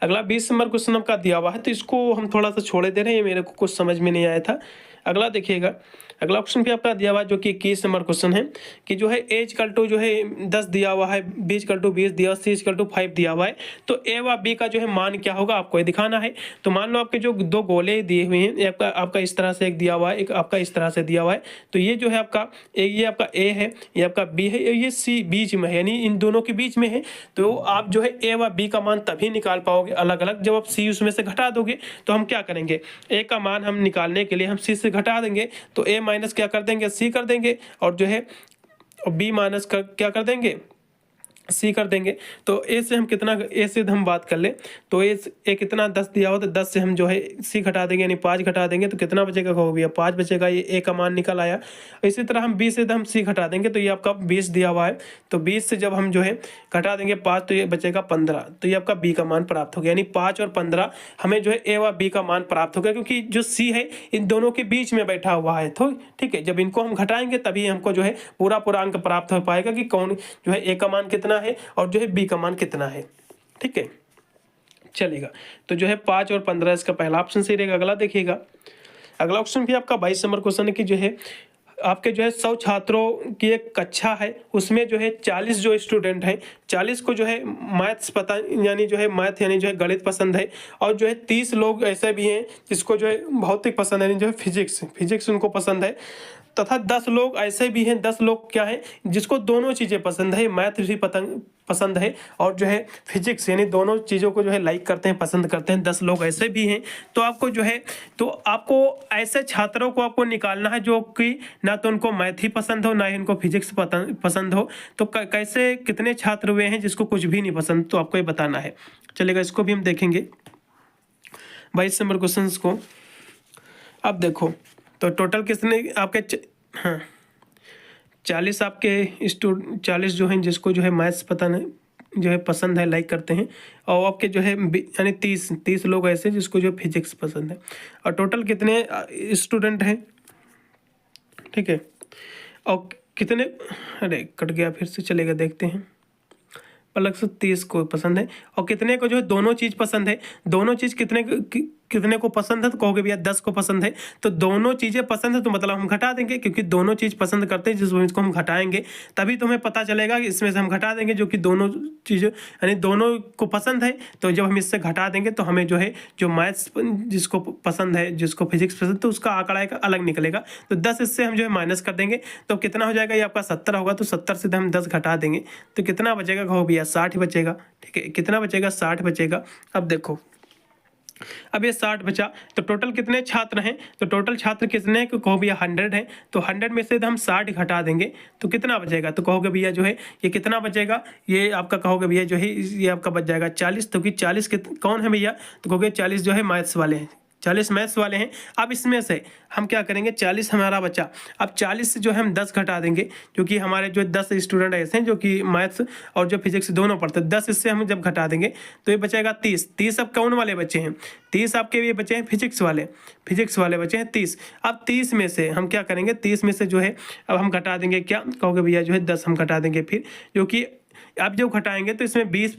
अगला 20 नंबर क्वेश्चन आपका दिया हुआ है, तो इसको हम थोड़ा सा छोड़े दे रहे हैं, मेरे को कुछ समझ में नहीं आया था। अगला देखिएगा, अगला क्वेश्चन भी आपका दिया हुआ है जो कि 21 नंबर क्वेश्चन है कि जो है ए इक्वल टू जो है 10 दिया हुआ है, बी इक्वल टू 20 दिया हुआ, सी इक्वल टू 5 दिया हुआ है। तो ए व बी का जो है मान क्या होगा आपको ये दिखाना है। तो मान लो आपके जो 2 गोले दिए हुए हैं, आपका इस तरह से एक दिया हुआ है, एक आपका इस तरह से दिया हुआ है। तो ये जो है आपका ये आपका ए है, ये आपका बी है, ये सी बीच में है, यानी इन दोनों के बीच में है। तो आप जो है ए व बी का मान तभी निकाल पाओगे अलग अलग जब आप सी उसमें से घटा दोगे। तो हम क्या करेंगे, ए का मान हम निकालने के लिए हम सी से घटा देंगे, तो ए माइनस क्या कर देंगे, सी कर देंगे, और जो है बी माइनस का क्या कर देंगे, सी कर देंगे। तो ए से हम कितना, ए से हम बात कर ले तो ए कितना 10 दिया हो, तो 10 से हम जो है सी घटा देंगे यानी 5 घटा देंगे, तो कितना बचेगा कहो भैया 5 बचेगा, ये ए का मान निकल आया। इसी तरह हम 20 से हम सी घटा देंगे, तो ये आपका 20 दिया हुआ है, तो 20 से जब हम जो है घटा देंगे 5, तो ये बचेगा 15, तो ये आपका बी का मान प्राप्त हो गया। यानी 5 और 15 हमें जो है ए व बी का मान प्राप्त हो गया, क्योंकि जो सी है इन दोनों के बीच में बैठा हुआ है। तो ठीक है, जब इनको हम घटाएंगे तभी हमको जो है पूरा अंक प्राप्त हो पाएगा कि कौन जो है ए का मान कितना है और जो है बी का मान कितना है, ठीक है। चलेगा, तो जो है 5 और 15 इसका पहला ऑप्शन सही रहेगा। अगला देखिएगा, अगला ऑप्शन भी आपका 22 नंबर क्वेश्चन है कि जो है आपके जो है 100 छात्रों की एक कक्षा है, उसमें जो है 40 जो स्टूडेंट हैं, 40 को जो है मैथ्स पता यानी जो है मैथ यानी जो है गणित पसंद है, और जो है 30 लोग ऐसे भी हैं जिसको जो है भौतिक पसंद है, यानी जो है फिजिक्स उनको पसंद है, तथा 10 लोग ऐसे भी हैं, 10 लोग क्या हैं जिसको दोनों चीज़ें पसंद है, मैथ भी पसंद है और जो है फिजिक्स, यानी दोनों चीज़ों को जो है लाइक करते हैं, पसंद करते हैं, 10 लोग ऐसे भी हैं। तो आपको जो है तो आपको ऐसे छात्रों को आपको निकालना है जो कि ना तो उनको मैथ ही पसंद हो, ना ही उनको फिजिक्स पसंद हो। तो कैसे कितने छात्र हुए हैं जिसको कुछ भी नहीं पसंद, तो आपको ये बताना है। चलेगा, इसको भी हम देखेंगे 22 नंबर क्वेश्चन को। अब देखो, तो टोटल कितने आपके 40 आपके 40 जो हैं जिसको जो है मैथ्स पता नहीं जो है पसंद है, लाइक करते हैं, और आपके जो है यानी 30 लोग ऐसे जिसको जो फिजिक्स पसंद है। और टोटल कितने स्टूडेंट हैं, ठीक है, और कितने, अरे कट गया फिर से, चलेगा देखते हैं। अलग से 30 को पसंद है, और कितने को जो है दोनों चीज़ पसंद है, दोनों चीज़ कितने कितने को पसंद है, तो कहोगे भैया 10 को पसंद है। तो दोनों चीज़ें पसंद है तो मतलब हम घटा देंगे, क्योंकि दोनों चीज़ पसंद करते हैं, जिसको हम घटाएंगे तभी तुम्हें पता चलेगा कि इसमें से हम घटा देंगे, जो कि दोनों चीज़ें यानी दोनों को पसंद है। तो जब हम इससे घटा देंगे तो हमें जो है जो मैथ्स जिसको पसंद है, जिसको फिजिक्स पसंद, तो उसका आंकड़ा एक अलग निकलेगा। तो 10 इससे हम जो है माइनस कर देंगे, तो कितना हो जाएगा, ये आपका 70 होगा। तो 70 से हम 10 घटा देंगे तो कितना बचेगा, कहो भैया 60 बचेगा। ठीक है, कितना बचेगा, 60 बचेगा। अब देखो, अब ये 60 बचा, तो टोटल कितने छात्र हैं, तो टोटल छात्र कितने हैं, कहो भैया 100 हैं। तो 100 में से हम 60 घटा देंगे तो कितना बचेगा, तो कहोगे भैया जो है ये कितना बचेगा, ये आपका कहोगे भैया जो है ये आपका बच जाएगा 40। तो कि 40 कौन है भैया, तो कहोगे 40 जो है मैथ्स वाले हैं, 40 मैथ्स वाले हैं। अब इसमें से हम क्या करेंगे, 40 हमारा बचा। अब 40 से जो है हम 10 घटा देंगे, क्योंकि हमारे जो 10 स्टूडेंट ऐसे हैं जो कि मैथ्स और जो फिजिक्स दोनों पढ़ते हैं। 10 इससे हम जब घटा देंगे तो ये बचेगा 30। 30 अब कौन वाले बचे हैं, 30 आपके ये बचे हैं फिजिक्स वाले बचे हैं 30। अब 30 में से हम क्या करेंगे, 30 में से जो है अब हम घटा देंगे, क्या कहोगे भैया जो है 10 हम घटा देंगे फिर, जो कि अब जब घटाएंगे तो इसमें 20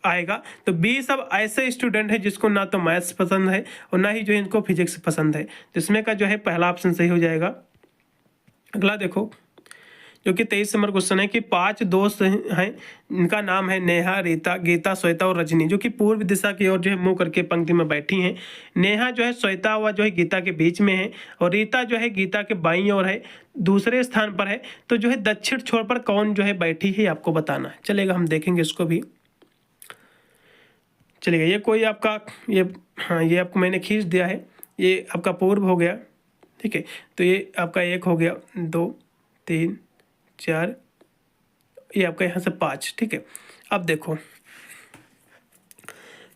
आएगा। तो 20 अब ऐसे स्टूडेंट है जिसको ना तो मैथ्स पसंद है और ना ही जो है इनको फिजिक्स पसंद है। तो इसमें का जो है पहला ऑप्शन सही हो जाएगा। अगला देखो, जो कि 23 नंबर क्वेश्चन है कि 5 दोस्त हैं, इनका नाम है नेहा, रीता, गीता, श्वेता और रजनी, जो कि पूर्व दिशा की ओर जो है मुंह करके पंक्ति में बैठी हैं। नेहा जो है श्वेता व जो है गीता के बीच में है, और रीता जो है गीता के बाईं ओर है, दूसरे स्थान पर है। तो जो है दक्षिण छोर पर कौन जो है बैठी है आपको बताना है। चलेगा, हम देखेंगे इसको भी, चलेगा। ये कोई आपका ये, हाँ ये आपको मैंने खींच दिया है, ये आपका पूर्व हो गया। ठीक है, तो ये आपका 1 हो गया, 2 3 4, ये आपका यहाँ से 5। ठीक है, अब देखो तो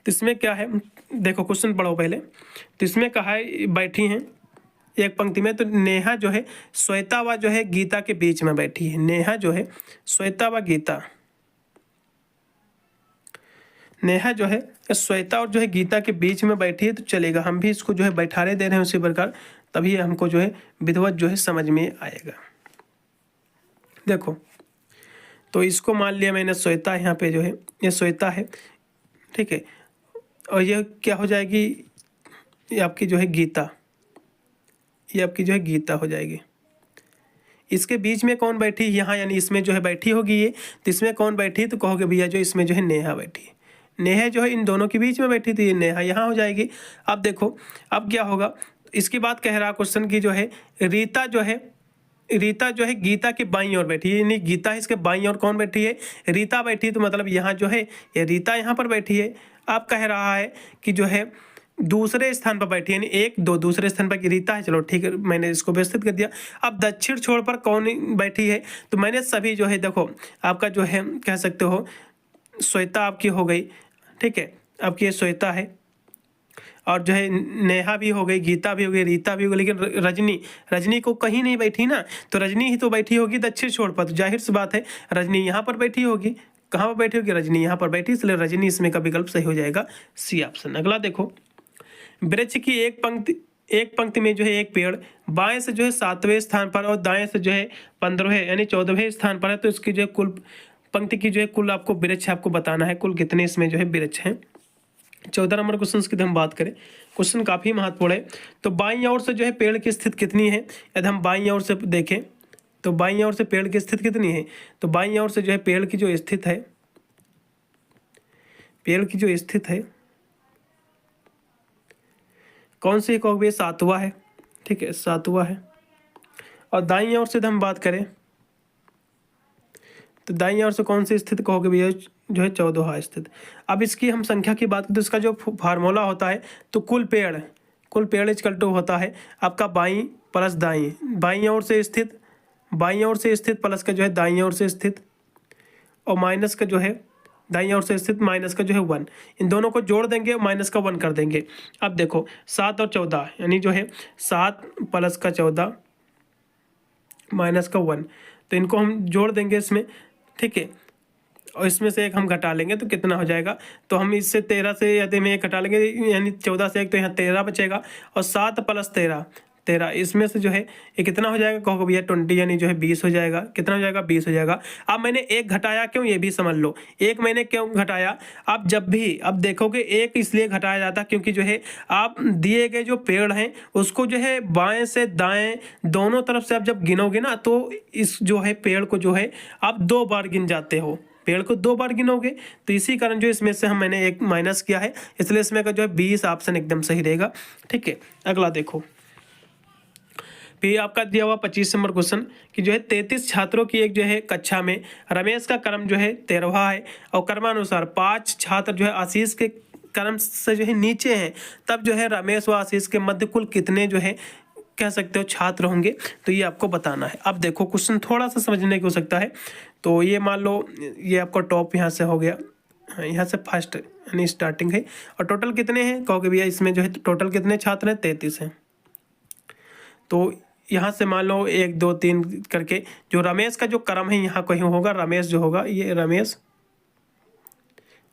इसमें क्या है, देखो क्वेश्चन पढ़ो पहले। तो इसमें कहा है बैठी हैं एक पंक्ति में, तो नेहा जो है श्वेता व जो है गीता के बीच में बैठी है। नेहा जो है श्वेता व गीता, नेहा जो है श्वेता और जो है गीता के बीच में बैठी है। तो चलेगा, हम भी इसको जो है बैठाने दे रहे हैं उसी प्रकार, तभी हमको जो है विधिवत जो है समझ में आएगा। देखो, तो इसको मान लिया मैंने श्वेता, यहाँ पे जो है ये श्वेता है। ठीक है, और ये क्या हो जाएगी, ये आपकी जो है गीता, ये आपकी जो है गीता हो जाएगी। इसके बीच में कौन बैठी, यहाँ यानी इसमें जो है बैठी होगी ये। तो इसमें कौन बैठी, तो कहोगे भैया जो इसमें जो है नेहा बैठी है। नेहा जो है इन दोनों के बीच में बैठी थी, ये नेहा यहाँ हो जाएगी। अब देखो, अब क्या होगा, इसकी बात कह रहा क्वेश्चन की जो है रीता जो है गीता के बाईं ओर बैठी है, यानी गीता है इसके बाईं ओर कौन बैठी है, रीता बैठी है। तो मतलब यहाँ जो है ये रीता यहाँ पर बैठी है। आप कह रहा है कि जो है दूसरे स्थान पर बैठी है, यानी 1 2 दूसरे स्थान पर रीता है। चलो ठीक है, मैंने इसको व्यवस्थित कर दिया। अब दक्षिण छोर पर कौन बैठी है, तो मैंने सभी जो है देखो आपका जो है कह सकते हो श्वेता आपकी हो गई। ठीक है, आपकी ये श्वेता है, और जो है नेहा भी हो गई, गीता भी हो गई, रीता भी हो गई, लेकिन रजनी को कहीं नहीं बैठी ना। तो रजनी ही तो बैठी होगी दक्षिण छोर पर, तो जाहिर सी बात है रजनी यहाँ पर बैठी होगी। कहाँ पर बैठी होगी, रजनी यहाँ पर बैठी, इसलिए रजनी इसमें का विकल्प सही हो जाएगा, सी ऑप्शन। अगला देखो, वृक्ष की एक पंक्ति में जो है एक पेड़ बाएं से जो है 7वें स्थान पर और दाएं से जो है 15वें यानी 14वें स्थान पर है। तो इसकी जो है कुल पंक्ति की जो है कुल आपको वृक्ष आपको बताना है, कुल कितने इसमें जो है वृक्ष हैं। 14 नंबर क्वेश्चन की हम बात करें, क्वेश्चन काफ़ी महत्वपूर्ण है। तो बाईं ओर से जो है पेड़ की स्थिति कितनी है, यदि हम बाईं ओर से देखें तो बाईं ओर से पेड़ की स्थिति कितनी है, तो बाईं ओर से जो है पेड़ की जो स्थिति है, कौन सी कहोगे, 7वां है। ठीक है, 7वां है। और दाईं ओर से हम बात करें तो दाईं ओर से कौन सी स्थिति कहोगे भैया, जो है 14वां स्थिति। अब इसकी हम संख्या की बात करें तो इसका जो फार्मूला होता है, तो कुल पेड़ इक्वल टू होता है आपका बाईं प्लस दाईं, बाईं ओर से स्थित प्लस का जो है दाईं ओर से स्थित, और माइनस का जो है दाईं ओर से स्थित माइनस का जो है 1। इन दोनों को जोड़ देंगे, माइनस का 1 कर देंगे। अब देखो 7 और 14 यानी जो है 7 प्लस का 14 माइनस का 1, तो इनको हम जोड़ देंगे इसमें। ठीक है, और इसमें से एक हम घटा लेंगे तो कितना हो जाएगा, तो हम इससे 13 से यदि हम एक घटा लेंगे यानी 14 से एक, तो यहाँ 13 बचेगा, और 7 प्लस 13, इसमें से जो है ये कितना हो जाएगा, कहोगे भैया 20 यानी जो है 20 हो जाएगा। कितना हो जाएगा, 20 हो जाएगा। अब मैंने एक घटाया क्यों, ये भी समझ लो। एक मैंने क्यों घटाया, अब जब भी अब देखोगे एक इसलिए घटाया जाता क्योंकि जो है आप दिए गए जो पेड़ हैं उसको जो है बाएं से दाएं दोनों तरफ से आप जब गिनोगे ना तो इस जो है पेड़ को जो है आप 2 बार गिन जाते हो, पेड़ को 2 बार गिनोगे। तो इसी कारण जो इसमें से मैंने एक माइनस किया है, इसलिए इसमें का जो है 20 ऑप्शन एकदम सही रहेगा। ठीक है, अगला देखो। फिर आपका दिया हुआ 25 नंबर क्वेश्चन कि जो है 33 छात्रों की एक जो है कक्षा में रमेश का क्रम जो है 13वां है और क्रमानुसार 5 छात्र जो है आशीष के क्रम से जो है नीचे हैं, तब जो है रमेश व आशीष के मध्य कुल कितने जो है कह सकते हो छात्र होंगे, तो ये आपको बताना है। अब देखो क्वेश्चन थोड़ा सा समझने की हो सकता है। तो ये मान लो ये आपका टॉप यहाँ से हो गया, यहाँ से फर्स्ट यानी स्टार्टिंग है, और टोटल कितने हैं, कहोगे भैया इसमें जो है टोटल कितने छात्र हैं, 33 हैं। तो यहाँ से मान लो 1 2 3 करके जो रमेश का जो क्रम है यहाँ कहीं होगा, रमेश जो होगा ये रमेश,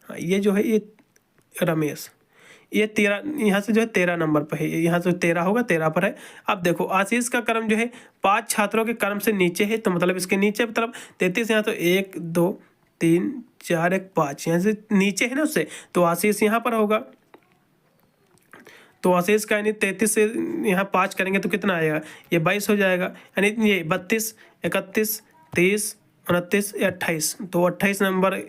ये जो है ये रमेश, ये 13 यहाँ से जो है 13 नंबर पर है, यहाँ से 13 होगा, 13 पर है। अब देखो आशीष का क्रम जो है 5 छात्रों के क्रम से नीचे है, तो मतलब इसके नीचे मतलब 33 यहाँ, तो 1 2 3 4 1 5 यहाँ से नीचे है ना उससे, तो आशीष यहाँ पर होगा। तो आशीष का यानी 33 से यहाँ 5 करेंगे तो कितना आएगा, ये 22 हो जाएगा, यानी ये 32 31 30 29 28, तो 28 नंबर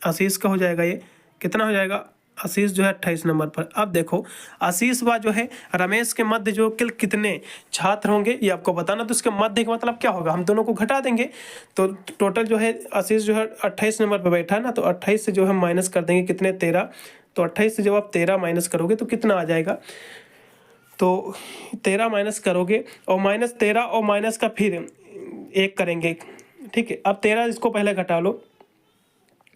आशीष का हो जाएगा। ये कितना हो जाएगा, आशीष जो है 28 नंबर पर। अब देखो आशीष व जो है रमेश के मध्य जो कुल कितने छात्र होंगे ये आपको बताना। तो इसके मध्य का मतलब क्या होगा, हम दोनों को घटा देंगे। तो टोटल जो है आशीष जो है 28 नंबर पर बैठा है ना, तो 28 से जो है माइनस कर देंगे कितने, 13। तो 28 से जब आप 13 माइनस करोगे तो कितना आ जाएगा, तो 13 माइनस करोगे और -13 और माइनस का फिर 1 करेंगे। ठीक है, अब 13 इसको पहले घटा लो।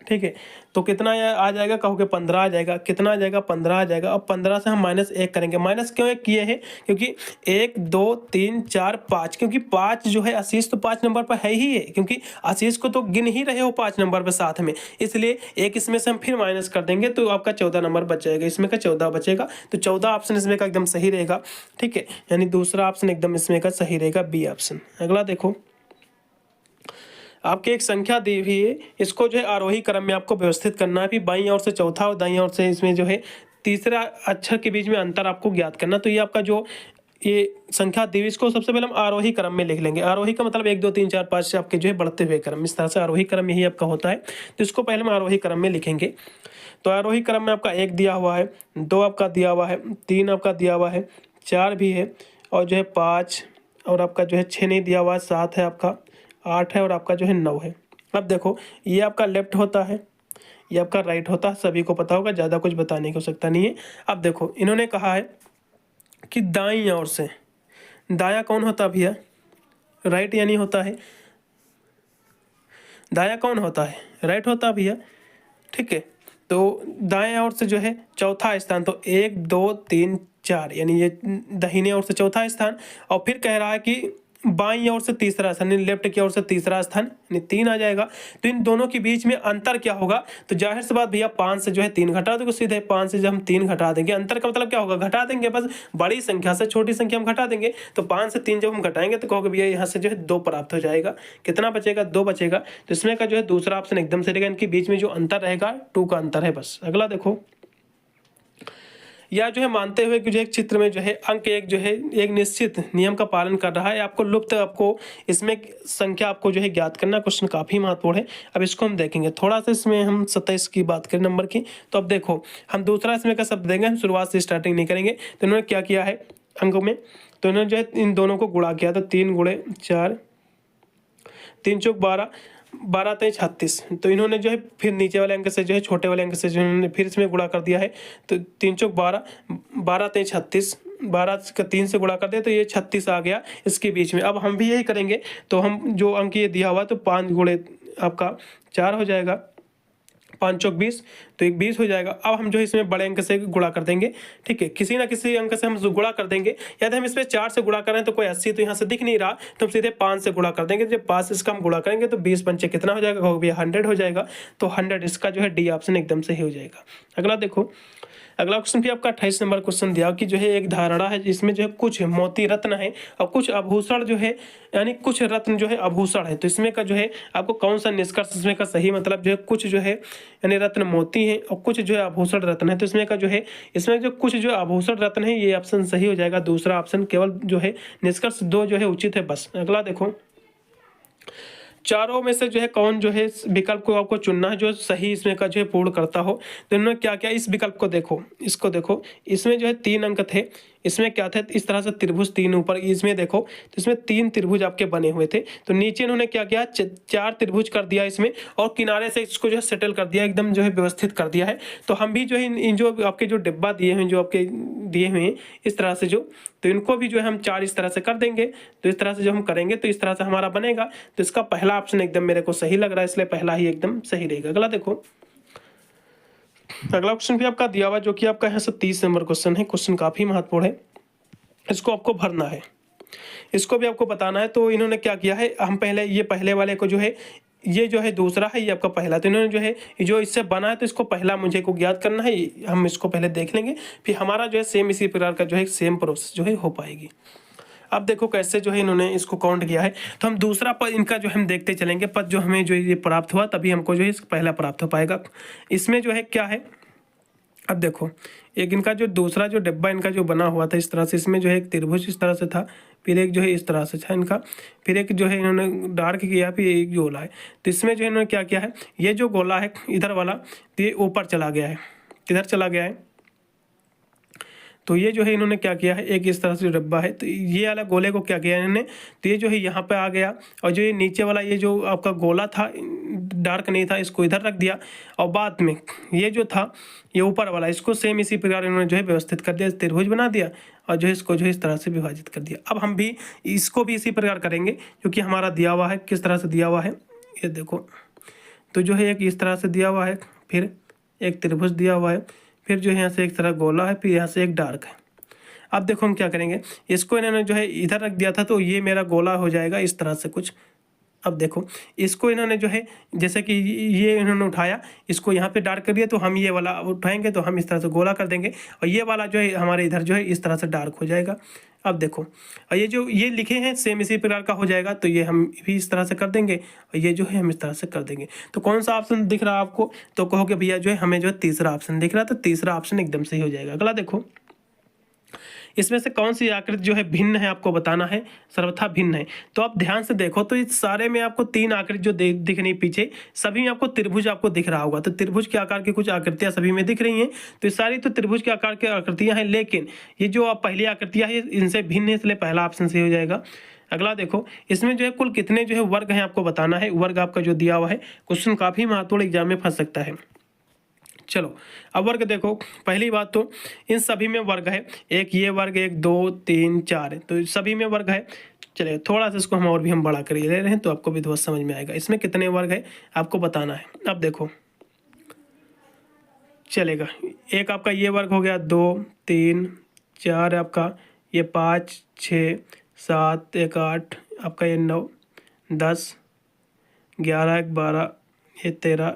ठीक है, तो कितना आ जाएगा, कहोगे 15 आ जाएगा। कितना आ जाएगा, 15 आ जाएगा। अब 15 से हम -1 करेंगे। माइनस क्यों एक किए हैं, क्योंकि 1 2 3 4 5, क्योंकि 5 जो है आशीष तो 5 नंबर पर है ही है, क्योंकि आशीष को तो गिन ही रहे हो 5 नंबर पर साथ में, इसलिए एक इसमें से हम फिर माइनस कर देंगे तो आपका 14 नंबर बच जाएगा, इसमें का 14 बचेगा। तो 14 ऑप्शन इसमें का एकदम सही रहेगा। ठीक है, यानी दूसरा ऑप्शन एकदम इसमें का सही रहेगा, बी ऑप्शन। अगला देखो, आपके एक संख्या दी हुई है, इसको जो है आरोही क्रम में आपको व्यवस्थित करना है। फिर बाईं ओर से चौथा और दाईं ओर से इसमें जो है तीसरा अक्षर के बीच में अंतर आपको ज्ञात करना। तो ये आपका जो ये संख्या दी हुई, इसको सबसे पहले हम आरोही क्रम में लिख लेंगे। आरोही का मतलब 1 2 3 4 5 से आपके जो है बढ़ते हुए क्रम, इस तरह से आरोही क्रम यही आपका होता है। तो इसको पहले हम आरोही क्रम में लिखेंगे। तो आरोही क्रम में आपका 1 दिया हुआ है, 2 आपका दिया हुआ है, 3 आपका दिया हुआ है, 4 भी है, और जो है 5, और आपका जो है 6 नहीं दिया हुआ है, 7 है आपका, 8 है, और आपका जो है 9 है। अब देखो ये आपका लेफ्ट होता है, ये आपका राइट होता है, सभी को पता होगा, ज़्यादा कुछ बताने की आवश्यकता नहीं है। अब देखो इन्होंने कहा है कि दाईं ओर से, दायां कौन होता है भैया, राइट यानी होता है, दायां कौन होता है, राइट होता है भैया। ठीक है, तो दाएं ओर से जो है चौथा स्थान, तो 1 2 3 4 यानी ये दाहिने ओर से चौथा स्थान, और फिर कह रहा है कि बाईं ओर से तीसरा स्थान, लेफ्ट की ओर से तीसरा स्थान, यानी 3 आ जाएगा। तो इन दोनों के बीच में अंतर क्या होगा, तो जाहिर सी बात भैया 5 से जो है 3 घटा दोगे सीधे, 5 से जब हम 3 घटा देंगे, अंतर का मतलब क्या होगा, घटा देंगे, बस बड़ी संख्या से छोटी संख्या हम घटा देंगे। तो 5 से 3 जब हम घटाएंगे तो कहोगे भैया यहाँ से जो है 2 प्राप्त हो जाएगा। कितना बचेगा, 2 बचेगा। तो इसमें का जो है दूसरा ऑप्शन एकदम से रहेगा, इनके बीच में जो अंतर रहेगा 2 का अंतर है बस। अगला देखो, या जो है मानते हुए कि जो एक चित्र में जो है अंक एक जो है एक निश्चित नियम का पालन कर रहा है, आपको लुप्त आपको इसमें संख्या आपको जो है ज्ञात करना। क्वेश्चन काफ़ी महत्वपूर्ण है। अब इसको हम देखेंगे थोड़ा सा, इसमें हम 27 की बात करें नंबर की, तो अब देखो हम दूसरा इसमें का शब्द देंगे, हम शुरुआत से स्टार्टिंग नहीं करेंगे। तो इन्होंने क्या किया है अंकों में, तो इन्होंने जो है इन दोनों को गुणा किया, तो 3 गुणे 4, 3 चौक 12, 12 3 36। तो इन्होंने जो है फिर नीचे वाले अंक से जो है छोटे वाले अंक से जो इन्होंने फिर इसमें गुणा कर दिया है। तो 3 चौक 12, 12 3 36, 12 का 3 से गुणा कर दिया, तो ये 36 आ गया इसके बीच में। अब हम भी यही करेंगे, तो हम जो अंक ये दिया हुआ तो 5 गुणे आपका 4 हो जाएगा, 5 चौक 20, तो एक 20 हो जाएगा। अब हम जो है इसमें बड़े अंक से गुणा कर देंगे। ठीक है, किसी ना किसी अंक से हम गुणा कर देंगे। यदि हम इसमें 4 से गुणा कर रहे हैं तो कोई 80 तो यहाँ से दिख नहीं रहा, तो हम सीधे 5 से गुणा कर देंगे। जब 5 से इसका हम गुणा करेंगे तो 20 पंचे कितना हो जाएगा, 100 हो जाएगा। तो 100 इसका जो है डी ऑप्शन एकदम से ही हो जाएगा। अगला देखो, अगला क्वेश्चन भी आपका 28 नंबर क्वेश्चन दिया कि जो है एक धारणा है जिसमें जो है कुछ मोती रत्न है और कुछ आभूषण जो है, यानी कुछ रत्न जो है आभूषण है। तो इसमें का जो है आपको कौन सा निष्कर्ष इसमें का सही मतलब जो है कुछ जो है यानी रत्न मोती है और कुछ जो है आभूषण रत्न है। तो इसमें का जो है इसमें जो कुछ जो आभूषण रत्न है ये ऑप्शन सही हो जाएगा। दूसरा ऑप्शन केवल जो है निष्कर्ष 2 जो है उचित है बस। अगला देखो, चारों में से जो है कौन जो है इस विकल्प को आपको चुनना है जो सही इसमें का जो है पूर्ण करता हो। तो इन्होंने क्या किया, इस विकल्प को देखो, इसको देखो, इसमें जो है 3 अंक थे, इसमें क्या थे इस तरह से त्रिभुज 3 ऊपर, इसमें देखो तो इसमें 3 त्रिभुज आपके बने हुए थे। तो नीचे इन्होंने क्या किया 4 त्रिभुज कर दिया इसमें और किनारे से इसको जो है सेटल कर दिया, एकदम जो है व्यवस्थित कर दिया है। तो हम भी जो है इन जो आपके जो डिब्बा दिए हुए जो आपके दिए हुए हैं इस तरह से जो, तो इनको भी जो है हम 4 इस तरह से कर देंगे। तो इस तरह से जो हम करेंगे तो इस तरह से हमारा बनेगा। तो इसका पहला ऑप्शन एकदम मेरे को सही लग रहा है, इसलिए पहला ही एकदम सही रहेगा। अगला देखो, अगला क्वेश्चन भी आपका दिया हुआ जो कि आपका यहाँ से 30 नंबर क्वेश्चन है। क्वेश्चन काफी महत्वपूर्ण है, इसको आपको भरना है, इसको भी आपको बताना है। तो इन्होंने क्या किया है, हम पहले ये पहले वाले को जो है ये जो है दूसरा है, ये आपका पहला। तो इन्होंने जो है जो इससे बना है तो इसको पहला मुझे को ज्ञात करना है, हम इसको पहले देख लेंगे, फिर हमारा जो है सेम इसी प्रकार का जो है सेम प्रोसेस जो है हो पाएगी। अब देखो कैसे जो है इन्होंने इसको काउंट किया है। तो हम दूसरा पद इनका जो हम देखते चलेंगे, पद जो हमें जो ये प्राप्त हुआ तभी हमको जो है पहला प्राप्त हो पाएगा। इसमें जो है क्या है, अब देखो एक इनका जो दूसरा जो डिब्बा इनका जो बना हुआ था इस तरह से, इसमें जो है एक त्रिभुज इस तरह से था, फिर एक जो है इस तरह से था इनका, फिर एक जो है इन्होंने डार्क किया, फिर एक गोला है। तो इसमें जो इन्होंने क्या किया है, ये जो गोला है इधर वाला तो ये ऊपर चला गया है, किधर चला गया है, तो ये जो है इन्होंने क्या किया है, एक इस तरह से डिब्बा है तो ये वाला गोले को क्या किया इन्होंने, तो ये जो है यहाँ पे आ गया और जो ये नीचे वाला ये जो आपका गोला था डार्क नहीं था इसको इधर रख दिया और बाद में ये जो था ये ऊपर वाला इसको सेम इसी प्रकार इन्होंने जो है व्यवस्थित कर दिया, त्रिभुज बना दिया और जो है इसको जो है इस तरह से विभाजित कर दिया। अब हम भी इसको भी इसी प्रकार करेंगे क्योंकि हमारा दिया हुआ है, किस तरह से दिया हुआ है ये देखो, तो जो है एक इस तरह से दिया हुआ है, फिर एक त्रिभुज दिया हुआ है, फिर जो है यहाँ से एक तरह गोला है, फिर यहाँ से एक डार्क है। अब देखो हम क्या करेंगे, इसको इन्होंने जो है इधर रख दिया था तो ये मेरा गोला हो जाएगा इस तरह से कुछ। अब देखो इसको इन्होंने जो है जैसे कि ये इन्होंने उठाया, इसको यहाँ पे डार्क कर दिया, तो हम ये वाला उठाएंगे तो हम इस तरह से गोला कर देंगे और ये वाला जो है हमारे इधर जो है इस तरह से डार्क हो जाएगा। अब देखो और ये जो ये लिखे हैं सेम इसी प्रकार का हो जाएगा, तो ये हम भी इस तरह से कर देंगे और ये जो है हम इस तरह से कर देंगे। तो कौन सा ऑप्शन दिख रहा है आपको, तो कहोगे भैया जो है हमें जो है तीसरा ऑप्शन दिख रहा है, तो तीसरा ऑप्शन एकदम सही हो जाएगा। अगला देखो, इसमें से कौन सी आकृति जो है भिन्न है आपको बताना है, सर्वथा भिन्न है। तो आप ध्यान से देखो तो इस सारे में आपको 3 आकृति जो दिख रही पीछे, सभी में आपको त्रिभुज आपको दिख रहा होगा। तो त्रिभुज के आकार की कुछ आकृतियां सभी में दिख रही हैं, तो ये सारी तो त्रिभुज के आकार की आकृतियां हैं, लेकिन ये जो आप पहली आकृतियां है इनसे भिन्न है, इसलिए पहला ऑप्शन सही हो जाएगा। अगला देखो, इसमें जो है कुल कितने जो है वर्ग हैं आपको बताना है, वर्ग आपका जो दिया हुआ है, क्वेश्चन काफी महत्वपूर्ण एग्जाम में फंस सकता है। चलो अब वर्ग देखो, पहली बात तो इन सभी में वर्ग है, एक ये वर्ग 1 2 3 4 है, तो सभी में वर्ग है। चलिए थोड़ा सा इसको हम और भी हम बड़ा कर ले रहे हैं तो आपको भी थोड़ा समझ में आएगा इसमें कितने वर्ग है आपको बताना है। अब देखो चलेगा, एक आपका ये वर्ग हो गया 2 3 4 आपका, ये 5 6 7 1 8 आपका, ये 9 10 11 1 12 ये 13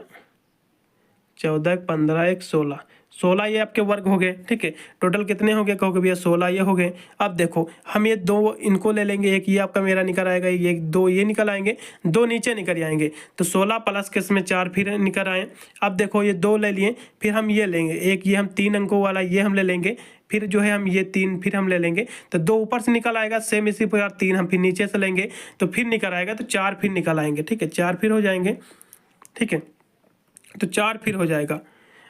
14 15 1 16 16 ये आपके वर्ग हो गए। ठीक है, टोटल कितने हो गए कहोगे भैया 16 ये हो गए। अब देखो हम ये 2 इनको ले लेंगे, एक ये आपका मेरा निकल आएगा, ये 2 ये निकल आएंगे, 2 नीचे निकल आएंगे, तो 16 प्लस के इसमें 4 फिर निकल आए। अब देखो ये 2 ले लिए, फिर हम ये लेंगे, एक ये हम 3 अंकों वाला ये हम ले लेंगे, फिर जो है हम ये 3 फिर हम ले लेंगे, तो 2 ऊपर से निकल आएगा, सेम इसी प्रकार 3 हम फिर नीचे से लेंगे तो फिर निकल आएगा, तो 4 फिर निकल आएंगे। ठीक है, 4 फिर हो जाएंगे। ठीक है, तो 4 फिर हो जाएगा।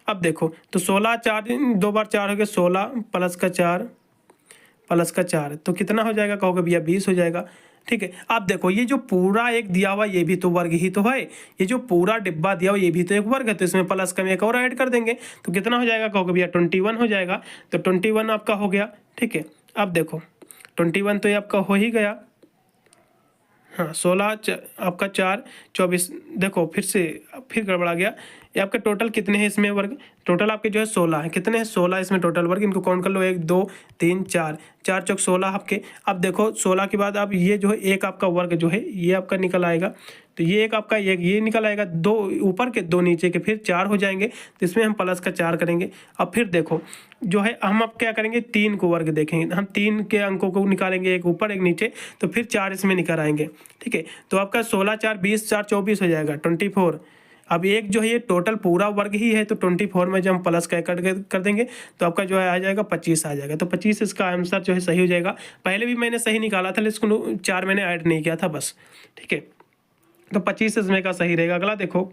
अब देखो तो 16 4 2 बार 4 हो गया, 16 प्लस का 4 प्लस का 4 तो कितना हो जाएगा कहोगे भैया 20 हो जाएगा। ठीक है, अब देखो ये जो पूरा एक दिया हुआ ये भी तो वर्ग ही तो है, ये जो पूरा डिब्बा दिया हुआ ये भी तो एक वर्ग है, तो इसमें प्लस का एक और ऐड कर देंगे तो कितना हो जाएगा कहोगे भैया 21 हो जाएगा। तो 21 आपका हो गया। ठीक है, अब देखो 21 तो ये आपका हो ही गया, हाँ 16 आपका 4 24, देखो फिर से फिर गड़बड़ा गया, ये आपके टोटल कितने हैं इसमें वर्ग, टोटल आपके जो है 16 है। कितने हैं 16 इसमें टोटल वर्ग, इनको काउंट कर लो 1 2 3 4, 4 चौक 16 आपके। अब देखो 16 के बाद अब ये जो है एक आपका वर्ग जो है ये आपका निकल आएगा, तो ये एक आपका ये निकल आएगा, 2 ऊपर के 2 नीचे के, फिर 4 हो जाएंगे, तो इसमें हम प्लस का 4 करेंगे। अब फिर देखो जो है हम अब क्या करेंगे 3 को वर्ग देखेंगे, हम 3 के अंकों को निकालेंगे, एक ऊपर एक नीचे, तो फिर 4 इसमें निकल आएंगे। ठीक है, तो आपका 16 4 20, 4 24 हो जाएगा 24। अब एक जो है ये टोटल पूरा वर्ग ही है, तो 24 में जब हम प्लस का कर देंगे तो आपका जो है आ जाएगा 25 आ जाएगा। तो 25 इसका आंसर जो है सही हो जाएगा। पहले भी मैंने सही निकाला था, लेकिन इसको 4 मैंने ऐड नहीं किया था बस। ठीक है, तो 25 इसमें का सही रहेगा। अगला देखो,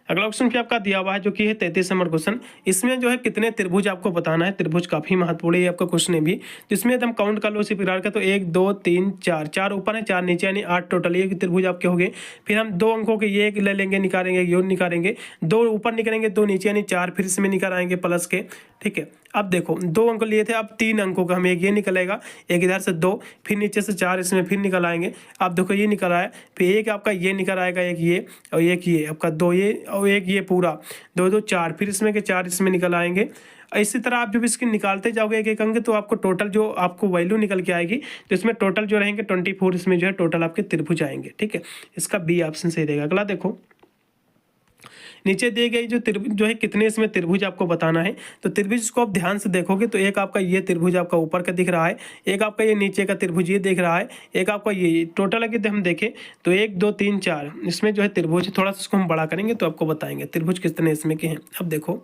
अगला क्वेश्चन क्या आपका दिया हुआ है जो कि है 33 नंबर क्वेश्चन। इसमें जो है कितने त्रिभुज आपको बताना है। त्रिभुज काफी महत्वपूर्ण है आपका क्वेश्चन है भी, तो इसमें हम काउंट कर लो इसी प्रकार का, तो 1 2 3 4, 4 ऊपर है 4 नीचे, यानी 8 टोटल ये त्रिभुज आपके हो गए। फिर हम 2 अंकों के ये एक ले लेंगे, निकालेंगे, योग निकालेंगे, 2 ऊपर निकलेंगे 2 नीचे, यानी 4 फिर इसमें निकाल आएंगे प्लस के। ठीक है, अब देखो 2 अंक लिए थे, अब 3 अंकों का हम एक ये निकलेगा, एक इधर से 2, फिर नीचे से 4 इसमें फिर निकल आएंगे। अब देखो ये निकल आया, फिर एक आपका ये निकल आएगा, एक ये और एक ये आपका 2 ये और एक ये पूरा 2 2 4, फिर इसमें के 4 इसमें निकल आएंगे। इसी तरह आप जब इसके निकालते जाओगे एक एक अंक, तो आपको टोटल जो आपको वैल्यू निकल के आएगी, तो इसमें टोटल जो रहेंगे 24 इसमें जो है टोटल आपके त्रिभुज आएंगे। ठीक है, इसका बी ऑप्शन सही रहेगा। अगला देखो, नीचे दिए गए जो है कितने इसमें त्रिभुज आपको बताना है। तो त्रिभुज को आप ध्यान से देखोगे तो एक आपका ये त्रिभुज आपका ऊपर का दिख रहा है, एक आपका ये नीचे का त्रिभुज ये दिख रहा है, एक आपका ये टोटल अगर हम देखें तो 1 2 3 4 इसमें जो है त्रिभुज, थोड़ा सा इसको हम बड़ा करेंगे तो आपको बताएंगे त्रिभुज कितने इसमें के हैं। अब देखो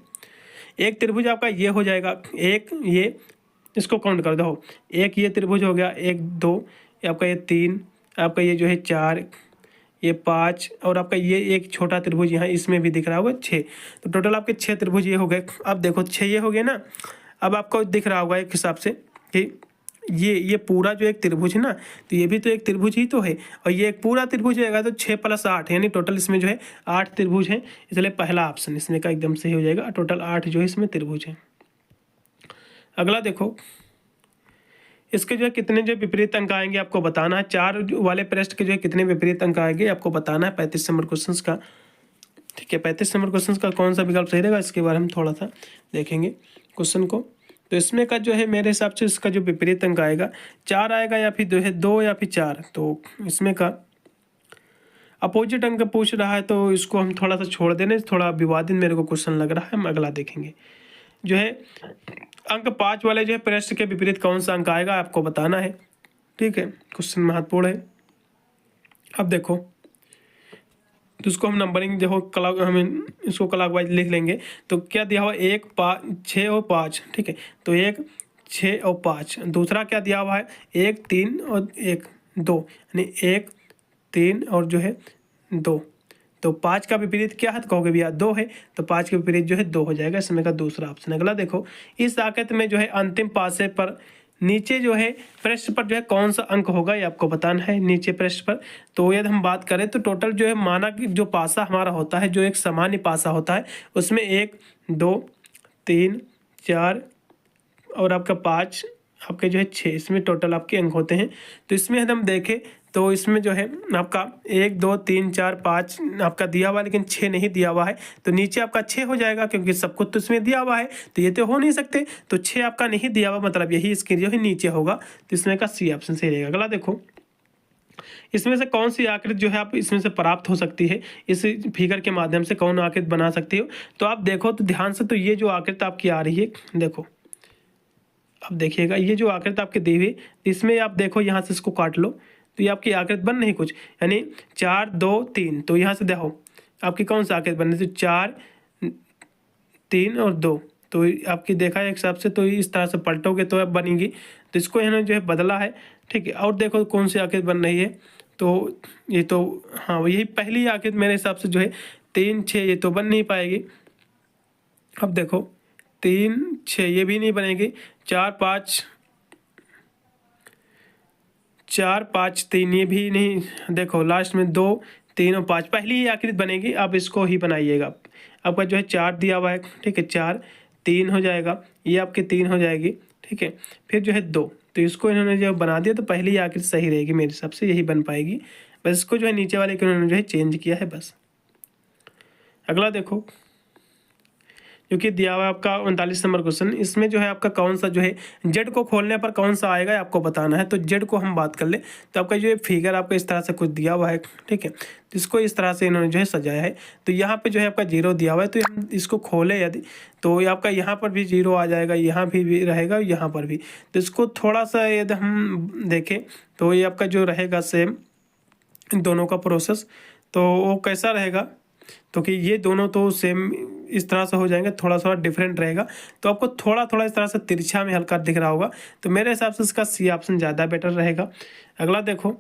एक त्रिभुज आपका ये हो जाएगा, एक ये, इसको काउंट कर दो, एक ये त्रिभुज हो गया, 1 2 आपका ये 3, आपका ये जो है 4, ये 5 और आपका ये एक छोटा त्रिभुज यहाँ इसमें भी दिख रहा होगा 6, तो टोटल आपके 6 त्रिभुज ये हो गए। अब देखो 6 ये हो गए ना, अब आपको दिख रहा होगा एक हिसाब से कि ये पूरा जो एक त्रिभुज है ना, तो ये भी तो एक त्रिभुज ही तो है, और ये एक पूरा त्रिभुज रहेगा, तो 6 + 8 यानी टोटल इसमें जो है 8 त्रिभुज है, इसलिए पहला ऑप्शन इसमें का एकदम सही हो जाएगा। टोटल 8 जो है इसमें त्रिभुज है। अगला देखो, इसके जो है कितने जो विपरीत अंक आएंगे आपको बताना है। 4 वाले पृष्ठ के जो है कितने विपरीत अंक आएंगे आपको बताना है 35 नंबर क्वेश्चन का। ठीक है, 35 नंबर क्वेश्चन का कौन सा विकल्प सही रहेगा इसके बारे में थोड़ा सा देखेंगे क्वेश्चन को। तो इसमें का जो है मेरे हिसाब से इसका जो विपरीत अंक आएगा 4 आएगा, या फिर 2 या फिर 4, तो इसमें का अपोजिट अंक पूछ रहा है, तो इसको हम थोड़ा सा छोड़ देने, थोड़ा विवादित मेरे को क्वेश्चन लग रहा है। हम अगला देखेंगे, जो है अंक 5 वाले जो है पृष्ठ के विपरीत कौन सा अंक आएगा आपको बताना है। ठीक है, क्वेश्चन महत्वपूर्ण है। अब देखो, तो इसको हम नंबरिंग देखो हम इसको क्लॉकवाइज लिख लेंगे। तो क्या दिया हुआ 1 5 6 और 5। ठीक है, तो 1 6 और 5। दूसरा क्या दिया हुआ है 1 3 और 1 2, यानी 1 3 और जो है 2। तो 5 का विपरीत क्या है तो कहोगे भैया 2 है, तो 5 के विपरीत जो है 2 हो जाएगा, इसमें का दूसरा ऑप्शन। अगला देखो, इस आकृति में जो है अंतिम पासे पर नीचे जो है पृष्ठ पर जो है कौन सा अंक होगा ये आपको बताना है। नीचे पृष्ठ पर तो यदि हम बात करें तो टोटल जो है माना कि जो पासा हमारा होता है, जो एक सामान्य पासा होता है, उसमें 1 2 3 4 और आपका 5 आपके जो है 6 इसमें टोटल आपके अंक होते हैं। तो इसमें यदि हम देखें तो इसमें जो है आपका 1 2 3 4 5 आपका दिया हुआ है, लेकिन 6 नहीं दिया हुआ है, तो नीचे आपका 6 हो जाएगा, क्योंकि सब कुछ तो इसमें दिया हुआ है, तो ये तो हो नहीं सकते। तो 6 आपका नहीं दिया हुआ, मतलब यही इसके जो है नीचे होगा, तो इसमें का सी ऑप्शन सही रहेगा। अगला देखो, इसमें से कौन सी आकृति जो है आप इसमें से प्राप्त हो सकती है, इस फिगर के माध्यम से कौन आकृति बना सकती हो। तो आप देखो तो ध्यान से, तो ये जो आकृति आपकी आ रही है, देखो अब देखिएगा, ये जो आकृति आपके दी हुई, इसमें आप देखो यहाँ से इसको काट लो, तो ये आपकी आकृति बन नहीं कुछ, यानी 4 2 3। तो यहाँ से देखो आपकी कौन सा आकृति बन रही है, तो 4 3 और 2। तो आपकी देखा है एक हिसाब से, तो इस तरह से पलटोगे तो अब बनेगी, तो इसको इन्होंने जो है बदला है। ठीक है, और देखो कौन सी आकृति बन रही है, तो ये तो हाँ यही पहली आकृति मेरे हिसाब से जो है 3 6 ये तो बन नहीं पाएगी। अब देखो 3 6 ये भी नहीं बनेगी, 4 5 3 ये भी नहीं, देखो लास्ट में 2 3 और 5 पहली ही आकृति बनेगी। अब इसको ही बनाइएगा, आपका जो है 4 दिया हुआ है, ठीक है 4 3 हो जाएगा, ये आपके 3 हो जाएगी। ठीक है, फिर जो है 2, तो इसको इन्होंने जो बना दिया, तो पहली आकृति सही रहेगी मेरे हिसाब से, यही बन पाएगी। बस इसको जो है नीचे वाले के उन्होंने जो है चेंज किया है बस। अगला देखो जो कि दिया हुआ है आपका 39 नंबर क्वेश्चन। इसमें जो है आपका कौन सा जो है जेड को खोलने पर कौन सा आएगा आपको बताना है। तो जेड को हम बात कर ले तो आपका जो है फिगर आपको इस तरह से कुछ दिया हुआ है, ठीक है। तो इसको इस तरह से इन्होंने जो है सजाया है। तो यहाँ पे जो है आपका 0 दिया हुआ है, तो हम इसको खोले यदि तो ये आपका यहाँ पर भी 0 आ जाएगा, यहाँ भी रहेगा, यहाँ पर भी। तो इसको थोड़ा सा यदि हम देखें तो ये आपका जो रहेगा सेम इन दोनों का प्रोसेस, तो वो कैसा रहेगा तो कि ये दोनों तो सेम इस तरह से हो जाएंगे, थोड़ा थोड़ा डिफरेंट रहेगा। तो आपको थोड़ा थोड़ा इस तरह से तिरछा में हल्का दिख रहा होगा। तो मेरे हिसाब से इसका सी ऑप्शन ज़्यादा बेटर रहेगा। अगला देखो,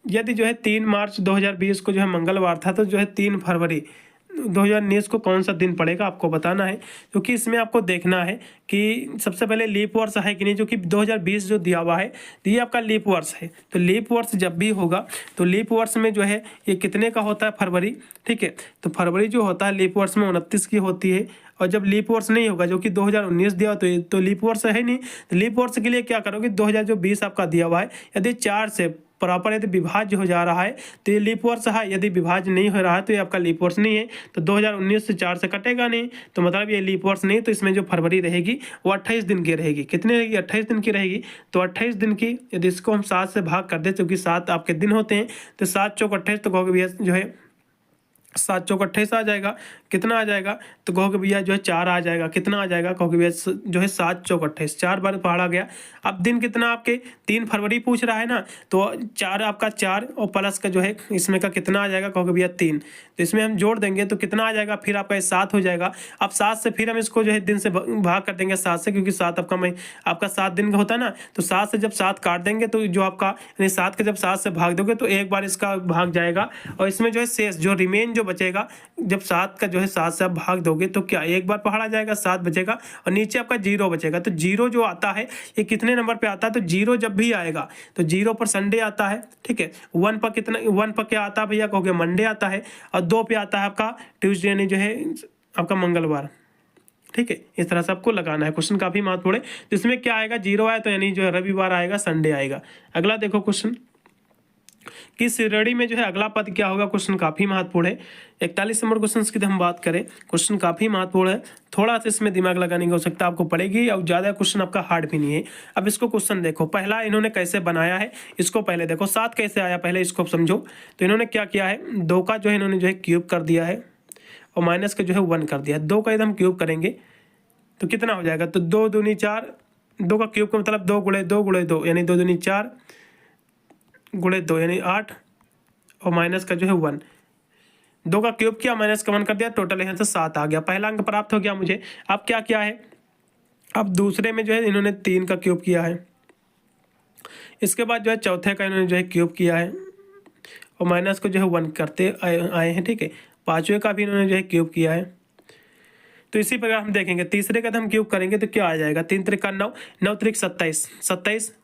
यदि जो है 3 मार्च 2020 को जो है मंगलवार था, तो जो है 3 फरवरी 2019 को कौन सा दिन पड़ेगा आपको बताना है। क्योंकि इसमें आपको देखना है कि सबसे पहले लीप वर्ष है कि नहीं, जो कि 2020 जो दिया हुआ है ये आपका लीप वर्ष है। तो लीप वर्ष जब भी होगा तो लीप वर्ष में जो है ये कितने का होता है, फरवरी, ठीक है। तो फरवरी जो होता है लीप वर्ष में 29 की होती है। और जब लीप वर्ष नहीं होगा जो कि 2019 दिया तो लीप वर्ष है नहीं। तो लीप वर्ष के लिए क्या करोगे, 2020 आपका दिया हुआ है, यदि 4 से प्रॉपर यदि विभाज्य हो जा रहा है तो ये लीप वर्ष है, यदि विभाज्य नहीं हो रहा है तो ये आपका लीप वर्ष नहीं है। तो 2019 से 4 से कटेगा नहीं, तो मतलब ये लीप वर्ष नहीं। तो इसमें जो फरवरी रहेगी वो 28 दिन की रहेगी। कितनी रहेगी, 28 दिन की रहेगी। तो 28 दिन की यदि इसको हम 7 से भाग कर दे, क्योंकि 7 आपके दिन होते हैं, तो 7 चौक 28, तो कहोगे भैया जो है 7 चौक 28 आ जाएगा। कितना आ जाएगा, तो कहोगे भैया जो है 4 आ जाएगा। कितना आ जाएगा, कहोगे भैया जो है 7 चौक 28, 4 बार पढ़ा गया। अब दिन कितना आपके 3 फरवरी पूछ रहा है ना, तो 4 आपका 4 और प्लस का जो है इसमें का कितना आ जाएगा, कहोगे भैया 3। तो इसमें हम जोड़ देंगे तो कितना आ जाएगा, फिर आपका 7 हो जाएगा। अब 7 से फिर हम इसको जो है दिन से भाग कर देंगे 7 से, क्योंकि 7 आपका 7 दिन का होता है ना। तो 7 से जब 7 काट देंगे तो जो आपका यानी 7 के जब 7 से भाग दोगे तो एक बार इसका भाग जाएगा। और इसमें जो है शेष जो रिमेन जो बचेगा, जब 7 का जो है 7 से आप भाग दोगे तो क्या एक बार पढ़ा जाएगा, 7 बचेगा और नीचे आपका 0 बचेगा। तो 0 जो आता है ये कितने नंबर पे आता है, तो 0 जब भी आएगा तो 0 पर संडे आता है, ठीक है। 1 पर कितना, 1 पर क्या आता है भैया, कहोगे मंडे आता है। और 2 पे आता है आपका ट्यूसडे यानी जो है आपका मंगलवार, ठीक है। इस तरह से आपको लगाना है। क्वेश्चन काफी महत्वपूर्ण है। तो इसमें क्या आएगा, 0 आया तो यानी जो है रविवार आएगा, संडे आएगा। अगला देखो क्वेश्चन कि श्रेणी में जो है अगला पद क्या होगा। क्वेश्चन काफी महत्वपूर्ण है। 41 नंबर क्वेश्चन की हम बात करें, क्वेश्चन काफी महत्वपूर्ण है। थोड़ा सा इसमें दिमाग लगाने की आवश्यकता आपको पड़ेगी और ज्यादा क्वेश्चन आपका हार्ड भी नहीं है। अब इसको क्वेश्चन देखो, पहला इन्होंने कैसे बनाया है इसको पहले देखो। 7 कैसे आया पहले इसको समझो। तो इन्होंने क्या किया है, 2 का जो है इन्होंने जो है क्यूब कर दिया है और माइनस का जो है 1 कर दिया है। 2 का यदि हम क्यूब करेंगे तो कितना हो जाएगा, तो 2 दूनी 4, 2 का क्यूब का मतलब 2 गुणे 2 गुणे 2 यानी 2 दूनी 4 गुणे 2 यानी 8 और माइनस का जो है 1। 2 का क्यूब किया, माइनस का 1 कर दिया, टोटल यहाँ से 7 आ गया। पहला अंक प्राप्त हो गया मुझे। अब क्या किया है, अब दूसरे में जो है इन्होंने 3 का क्यूब किया है। इसके बाद जो है चौथे का इन्होंने जो है क्यूब किया है और माइनस को जो है 1 करते आए हैं, ठीक है। पाँचवें का भी इन्होंने जो है क्यूब किया है। तो इसी प्रकार हम देखेंगे तीसरे का हम क्यूब करेंगे तो क्या आ जाएगा, 3 त्रिका 9, 9 त्रिक 27,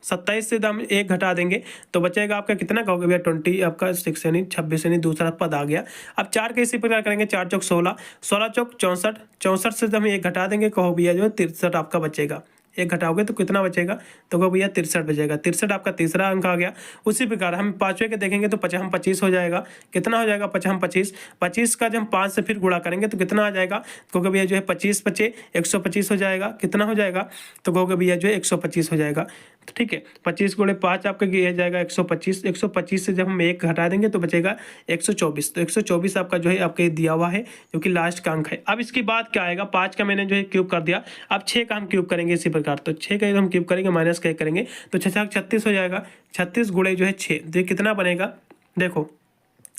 27 से हम 1 घटा देंगे तो बचेगा आपका कितना, कहोगे भैया 20 आपका 6 यानी 26 यानी दूसरा पद आ गया। अब 4 के इसी प्रकार करेंगे, 4 चौक 16, 16 चौक 64, 64 से हम 1 घटा देंगे, कहो भैया जो है 63 आपका बचेगा। 1 घटाओगे तो कितना बचेगा, तो कहो भैया 63 बचेगा। 63 आपका तीसरा अंक आ गया। उसी प्रकार हम पाँचवें के देखेंगे तो 25 हो जाएगा। कितना हो जाएगा, 25, 25 का जब हम 5 से फिर गुणा करेंगे तो कितना आ जाएगा, कहोगे भैया जो है 25 पचे 125 हो जाएगा। कितना हो जाएगा, तो कहोगे भैया जो है 125 हो जाएगा। तो ठीक है, 25 गुणे 5 आपका ये जाएगा 125। 125 से जब हम 1 घटा देंगे तो बचेगा 124। तो 124 आपका जो है आपका दिया हुआ है जो कि लास्ट का अंक है। अब इसके बाद क्या आएगा, 5 का मैंने जो है क्यूब कर दिया। अब 6 का हम क्यूब करेंगे इसी प्रकार। तो 6 का हम क्यूब करेंगे, माइनस का 1 करेंगे तो 6 36 हो जाएगा। 36 गुणे जो है 6, तो ये कितना बनेगा, देखो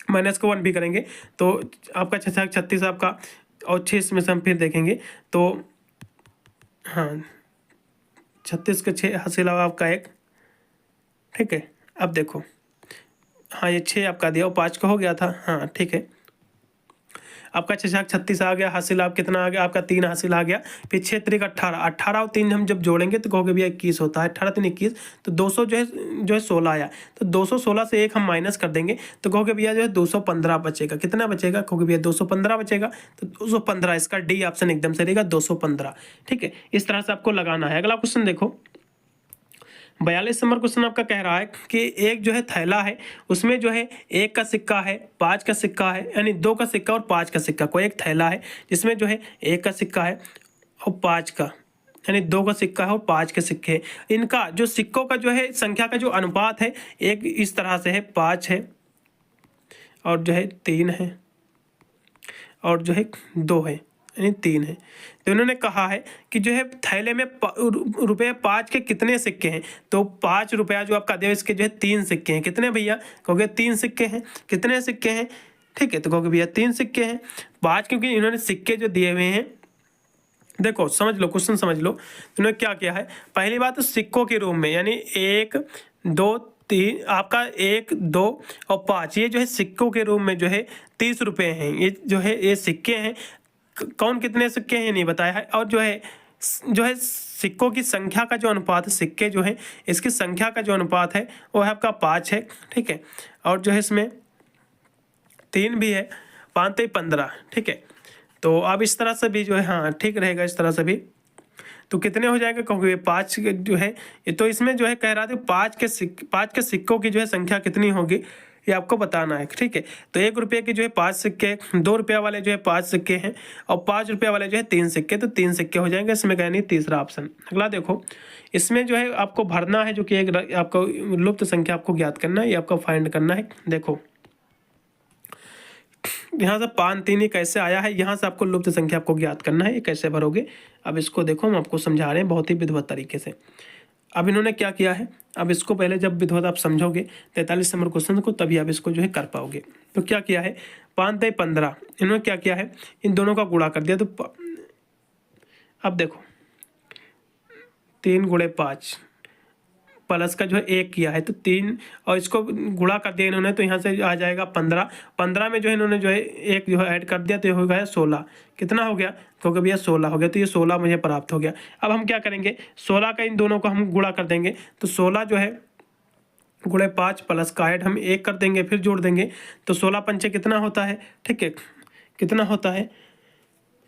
माइनस का 1 भी करेंगे तो आपका 6 36 आपका, और 6 इसमें से हम फिर देखेंगे तो हाँ 36 के 6 हासिल आपका 1, ठीक है। अब देखो हाँ ये 6 आपका दिया और 5 का हो गया था, हाँ ठीक है। आपका 6 36 आ गया, हासिल आप कितना आ गया, आपका 3 हासिल आ गया। फिर 6 त्रिक 18, 18 और 3 हम जब जोड़ेंगे तो कहोगे भैया 21 होता है। 18 3 21, तो 200 जो है 16 आया। तो 216 से 1 हम माइनस कर देंगे तो कहोगे भैया जो है 215 बचेगा। कितना बचेगा, कहोगे भैया 215 बचेगा। तो 215 इसका डी ऑप्शन एकदम से रहेगा 215, ठीक है। इस तरह से आपको लगाना है। अगला क्वेश्चन देखो, 42 नंबर क्वेश्चन आपका कह रहा है कि एक जो है थैला है, उसमें जो है 1 का सिक्का है, 5 का सिक्का है, यानी 2 का सिक्का और 5 का सिक्का। कोई एक थैला है जिसमें जो है 1 का सिक्का है और 5 का, यानी 2 का सिक्का है और 5 के सिक्के हैं। इनका जो सिक्कों का जो है संख्या का जो अनुपात है, एक इस तरह से है, 5 है और जो है 3 है और जो है 2 है, यानी 3 है। तो इन्होंने कहा है कि जो है थैले में रुपये 5 के कितने सिक्के हैं। तो 5 रुपया जो आपका दे, इसके जो है 3 सिक्के हैं। कितने भैया? कहोगे 3 सिक्के हैं। कितने सिक्के हैं? ठीक है, तो कहोगे भैया 3 सिक्के हैं। 5 क्योंकि इन्होंने सिक्के जो दिए हुए हैं, देखो समझ लो, क्वेश्चन समझ लो। इन्होंने क्या किया है, पहली बात तो सिक्कों के रूप में, यानी 1 2 3 आपका 1 2 और 5, ये जो है सिक्कों के रूप में जो है 30 रुपये हैं। ये जो है ये सिक्के हैं। कौन कितने सिक्के हैं नहीं बताया है। और जो है सिक्कों की संख्या का जो अनुपात है, सिक्के जो है इसकी संख्या का जो अनुपात है वो है आपका 5 है। ठीक है, और जो है इसमें 3 भी है, 5 3 15। ठीक है, तो अब इस तरह से भी जो है, हाँ ठीक रहेगा इस तरह से भी। तो कितने हो जाएंगे? क्योंकि 5 जो है ये, तो इसमें जो है कह रहा था 5 के सिक्कों की जो है संख्या कितनी होगी ये आपको बताना है। ठीक है, तो 1 रुपये के जो है 5 सिक्के, 2 रुपये वाले जो है 5 सिक्के हैं और 5 रुपये वाले जो है 3 सिक्के, तो 3 सिक्के हो जाएंगे। इसमें कहनी तीसरा ऑप्शन। अगला देखो, इसमें जो है आपको भरना है, जो कि एक आपको लुप्त संख्या आपको ज्ञात करना है, ये आपको फाइंड करना है। देखो यहाँ से 5 3 ये कैसे आया है, यहाँ से आपको लुप्त संख्या आपको ज्ञात करना है, ये कैसे भरोगे। अब इसको देखो, हम आपको समझा रहे हैं बहुत ही विधिवत तरीके से। अब इन्होंने क्या किया है, अब इसको पहले जब विधिवत आप समझोगे 43 नंबर क्वेश्चन को, तभी आप इसको जो है कर पाओगे। तो क्या किया है, 5 3 15, इन्होंने क्या किया है, इन दोनों का गुणा कर दिया। तो अब देखो 3 × 5 प्लस का जो है 1 किया है, तो 3 और इसको गुणा कर दिया इन्होंने, तो यहाँ से आ जाएगा 15। 15 में जो है इन्होंने जो है 1 जो है ऐड कर दिया, तो ये हो गया 16। कितना हो गया? क्योंकि भैया 16 हो गया, तो ये 16 मुझे प्राप्त हो गया। अब हम क्या करेंगे, 16 का इन दोनों को हम गुणा कर देंगे, तो 16 जो है × 5 प्लस का ऐड हम 1 कर देंगे, फिर जोड़ देंगे, तो 16 पंचे कितना होता है? ठीक है, कितना होता है?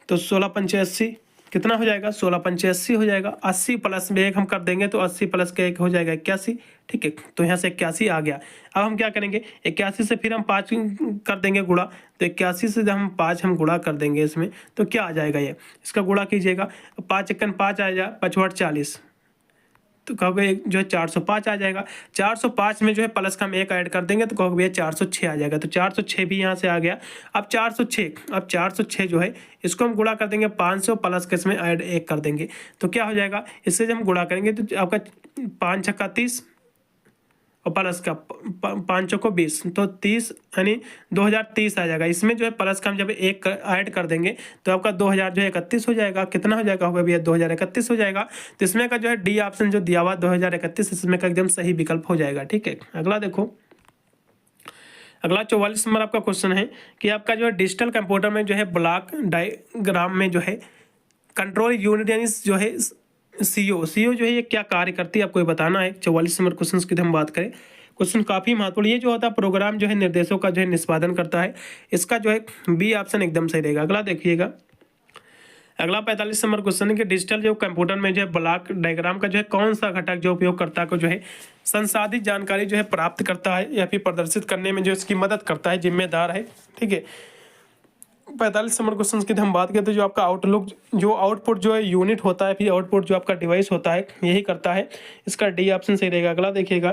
तो 16 पंचे 80, कितना हो जाएगा? 16 पंचे 80 हो जाएगा। 80 प्लस में 1 हम कर देंगे, तो 80 प्लस का 1 हो जाएगा 81। ठीक है, तो यहाँ से 81 आ गया। अब हम क्या करेंगे, 81 से फिर हम 5 कर देंगे गुणा, तो 81 से जब हम 5 हम गुणा कर देंगे इसमें, तो क्या आ जाएगा, ये इसका गुणा कीजिएगा, 5 × 5 आ जाएगा 5 × 40, तो कहोगे जो है 405 आ जाएगा। 405 में जो है प्लस का हम 1 ऐड कर देंगे, तो कहोगे भैया 406 आ जाएगा। तो 406 भी यहाँ से आ गया। अब 406 जो है इसको हम गुणा कर देंगे 500 प्लस के इसमें ऐड 1 कर देंगे, तो क्या हो जाएगा, इससे जब हम गुणा करेंगे तो आपका 5 छक्का 30 और प्लस का 5 चौको 20, तो 30 यानी 2030 आ जाएगा। इसमें जो है प्लस का हम जब 1 ऐड कर देंगे, तो आपका 2000 जो है 31 हो जाएगा। कितना हो जाएगा? होगा भैया 2031 हो जाएगा। तो इसमें का जो है डी ऑप्शन जो दिया हुआ 2031, इसमें का एकदम सही विकल्प हो जाएगा। ठीक है, अगला देखो, अगला 44 नंबर आपका क्वेश्चन है कि आपका जो है डिजिटल कंप्यूटर में जो है ब्लॉक डायग्राम में जो है कंट्रोल यूनिट यानी जो है सीओ जो है ये क्या कार्य करती है, आपको ये बताना है। 44 नंबर क्वेश्चन की हम बात करें, क्वेश्चन काफ़ी महत्वपूर्ण। ये जो होता है प्रोग्राम जो है निर्देशों का जो है निष्पादन करता है। इसका जो है बी ऑप्शन एकदम सही रहेगा। अगला देखिएगा, अगला 45 नंबर क्वेश्चन है कि डिजिटल जो कंप्यूटर में जो है ब्लॉक डायग्राम का जो है कौन सा घटक जो उपयोगकर्ता को जो है संसाधित जानकारी जो है प्राप्त करता है या फिर प्रदर्शित करने में जो इसकी मदद करता है, जिम्मेदार है। ठीक है, 45 नंबर क्वेश्चन की हम बात करें तो जो आपका आउटलुक जो आउटपुट जो है यूनिट होता है, फिर आउटपुट जो आपका डिवाइस होता है, यही करता है। इसका डी ऑप्शन सही रहेगा। अगला देखिएगा,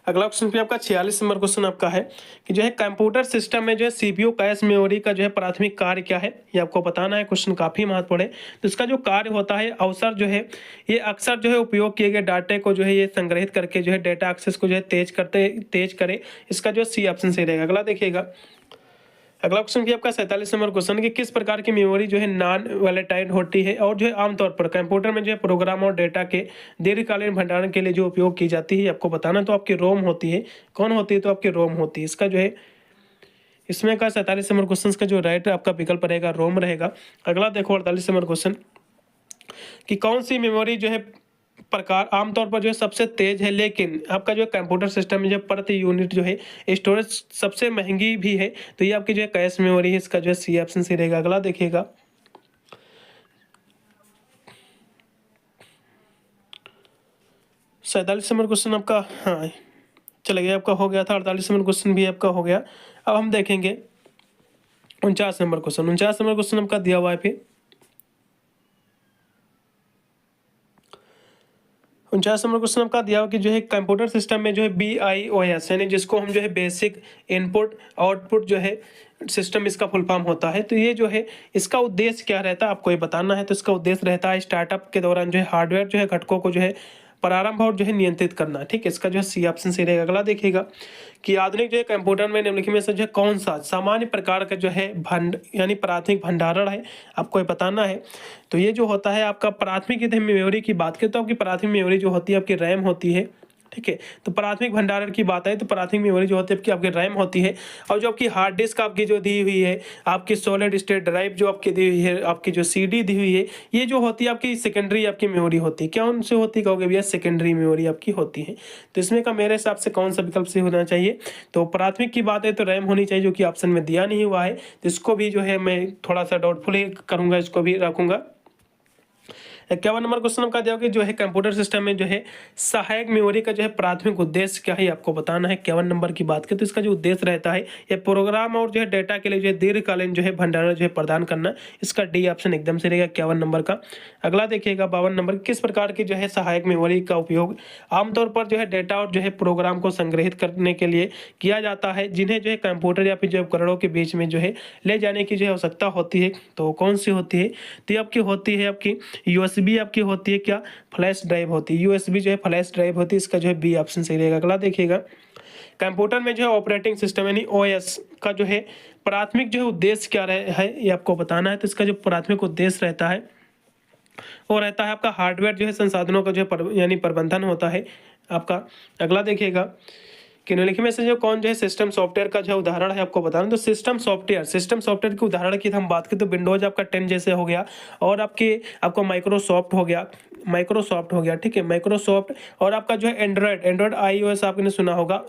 अगला क्वेश्चन भी आपका 46 नंबर क्वेश्चन आपका है कि जो है कंप्यूटर सिस्टम में जो है सीपीयू कैश मेमोरी का जो है प्राथमिक कार्य क्या है, ये आपको बताना है। क्वेश्चन काफ़ी महत्वपूर्ण है। तो इसका जो कार्य होता है अवसर जो है ये अक्सर जो है उपयोग किए गए डाटे को जो है ये संग्रहित करके जो है डेटा एक्सेस को जो है तेज करे। इसका जो सी ऑप्शन सही रहेगा। अगला देखिएगा, अगला क्वेश्चन भी आपका 47 नंबर क्वेश्चन कि किस प्रकार की मेमोरी जो है नॉन वोलेटाइल होती है और जो है आमतौर पर कंप्यूटर में जो है प्रोग्राम और डेटा के दीर्घकालीन भंडारण के लिए जो उपयोग की जाती है, आपको बताना। तो आपकी रोम होती है। कौन होती है? तो आपकी रोम होती है। इसका जो है इसमें का 47 नंबर क्वेश्चन का जो राइट आपका विकल्प रहेगा रोम रहेगा। अगला देखो 48 नंबर क्वेश्चन कि कौन सी मेमोरी जो है प्रकार आमतौर पर जो है सबसे तेज है, लेकिन आपका जो कंप्यूटर सिस्टम में जो प्रति यूनिट जो है स्टोरेज सबसे महंगी भी है, तो ये आपकी जो है कैश मेमोरी है। इसका जो है सी ऑप्शन सही रहेगा। अगला देखिएगा, 47 नंबर क्वेश्चन आपका, हाँ चले गया, आपका हो गया था। 48 नंबर क्वेश्चन भी आपका हो गया। अब हम देखेंगे 49 नंबर क्वेश्चन। 49 नंबर क्वेश्चन आपका दिया हुआ है फिर 49 नंबर क्वेश्चन आपका दिया हुआ कि जो है कंप्यूटर सिस्टम में जो है BIOS यानी जिसको हम जो है बेसिक इनपुट आउटपुट जो है सिस्टम इसका फुल फॉर्म होता है। तो ये जो है इसका उद्देश्य क्या रहता है आपको ये बताना है। तो इसका उद्देश्य रहता है स्टार्टअप के दौरान जो है हार्डवेयर जो है घटकों को जो है प्रारंभ और जो है नियंत्रित करना। ठीक है, इसका जो है सी ऑप्शन सही रहेगा। अगला देखिएगा कि आधुनिक जो है कंप्यूटर में निम्नलिखित में से जो है कौन सा सामान्य प्रकार का जो है यानी प्राथमिक भंडारण है, आपको ये बताना है। तो ये जो होता है आपका प्राथमिक यदि मेमोरी की बात करें तो आपकी प्राथमिक मेमोरी जो होती है आपकी रैम होती है। ठीक है, तो प्राथमिक भंडारण की बात है तो प्राथमिक मेमोरी जो होती है आपकी रैम होती है। और जो आपकी हार्ड डिस्क आपकी जो दी हुई है, आपकी सॉलिड स्टेट ड्राइव जो आपकी दी हुई है, आपकी जो CD दी हुई है, ये जो होती है आपकी सेकेंडरी आपकी मेमोरी होती है। क्या उनसे होती कहोगे भैया, सेकेंडरी मेमोरी आपकी होती है। तो इसमें का मेरे हिसाब से कौन सा विकल्प से होना चाहिए, तो प्राथमिक की बात है तो रैम होनी चाहिए, जो कि ऑप्शन में दिया नहीं हुआ है। तो इसको भी जो है मैं थोड़ा सा डाउटफुल ही करूँगा, इसको भी रखूँगा। 51 नंबर क्वेश्चन आपका दिया कि जो है कंप्यूटर सिस्टम में जो है सहायक मेमोरी का जो है प्राथमिक उद्देश्य क्या है आपको बताना है। 51 नंबर की बात करें तो इसका जो उद्देश्य रहता है ये प्रोग्राम और जो है डेटा के लिए जो है दीर्घकालीन जो है भंडारण जो है प्रदान करना। इसका डी ऑप्शन एकदम से रहेगा 51 नंबर का। अगला देखिएगा 52 नंबर, किस प्रकार की जो है सहायक मेमोरी का उपयोग आमतौर पर जो है डेटा और जो है प्रोग्राम को संग्रहित करने के लिए किया जाता है, जिन्हें जो है कंप्यूटर या फिर जो उपकरणों के बीच में जो है ले जाने की जो है आवश्यकता होती है। तो कौन सी होती है, तो ये आपकी होती है आपकी USB आपकी होती है क्या, फ्लैश ड्राइव होती है। USB जो है फ्लैश ड्राइव होती है। इसका जो है बी ऑप्शन सही रहेगा। अगला देखिएगा कंप्यूटर में जो है ऑपरेटिंग सिस्टम यानी OS का जो है प्राथमिक जो है उद्देश्य क्या है ये आपको बताना है। तो इसका जो प्राथमिक उद्देश्य रहता है वो रहता है आपका हार्डवेयर जो है संसाधनों का जो है यानी प्रबंधन होता है आपका। अगला देखिएगा कि निम्नलिखित में से जो कौन जो है सिस्टम सॉफ्टवेयर का जो उदाहरण है आपको बताना। तो सिस्टम सॉफ्टवेयर के उदाहरण की हम बात करें तो विंडोज आपका 10 जैसे हो गया, और आपको माइक्रोसॉफ्ट हो गया। ठीक है, माइक्रोसॉफ्ट। और आपका जो है एंड्रॉयड iOS आपने सुना होगा,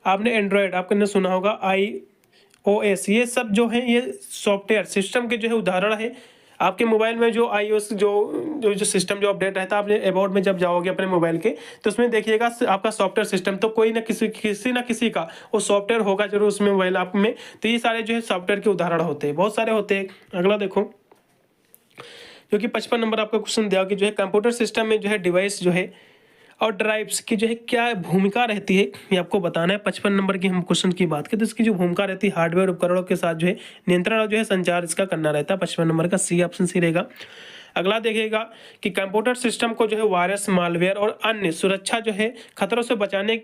आपने सुना होगा iOS। ये सब जो है ये सॉफ्टवेयर सिस्टम के जो है उदाहरण है। आपके मोबाइल में जो iOS जो सिस्टम जो अपडेट रहता है, आपने अबाउट में जब जाओगे अपने मोबाइल के तो उसमें देखिएगा आपका सॉफ्टवेयर सिस्टम, तो कोई ना किसी का वो सॉफ्टवेयर होगा जरूर उसमें मोबाइल ऐप में। तो ये सारे जो है सॉफ्टवेयर के उदाहरण होते हैं, बहुत सारे होते हैं। अगला देखो जो कि 55 नंबर आपका क्वेश्चन दिया कि जो है कंप्यूटर सिस्टम में जो है डिवाइस जो है और ड्राइव्स की जो है क्या भूमिका रहती है ये आपको बताना है। 55 नंबर की हम क्वेश्चन की बात करें तो इसकी जो भूमिका रहती है हार्डवेयर उपकरणों के साथ जो है नियंत्रण और जो है संचार इसका करना रहता है। 55 नंबर का सी ऑप्शन सही रहेगा। अगला देखिएगा कि कंप्यूटर सिस्टम को जो है वायरस, मालवेयर और अन्य सुरक्षा जो है खतरों से बचाने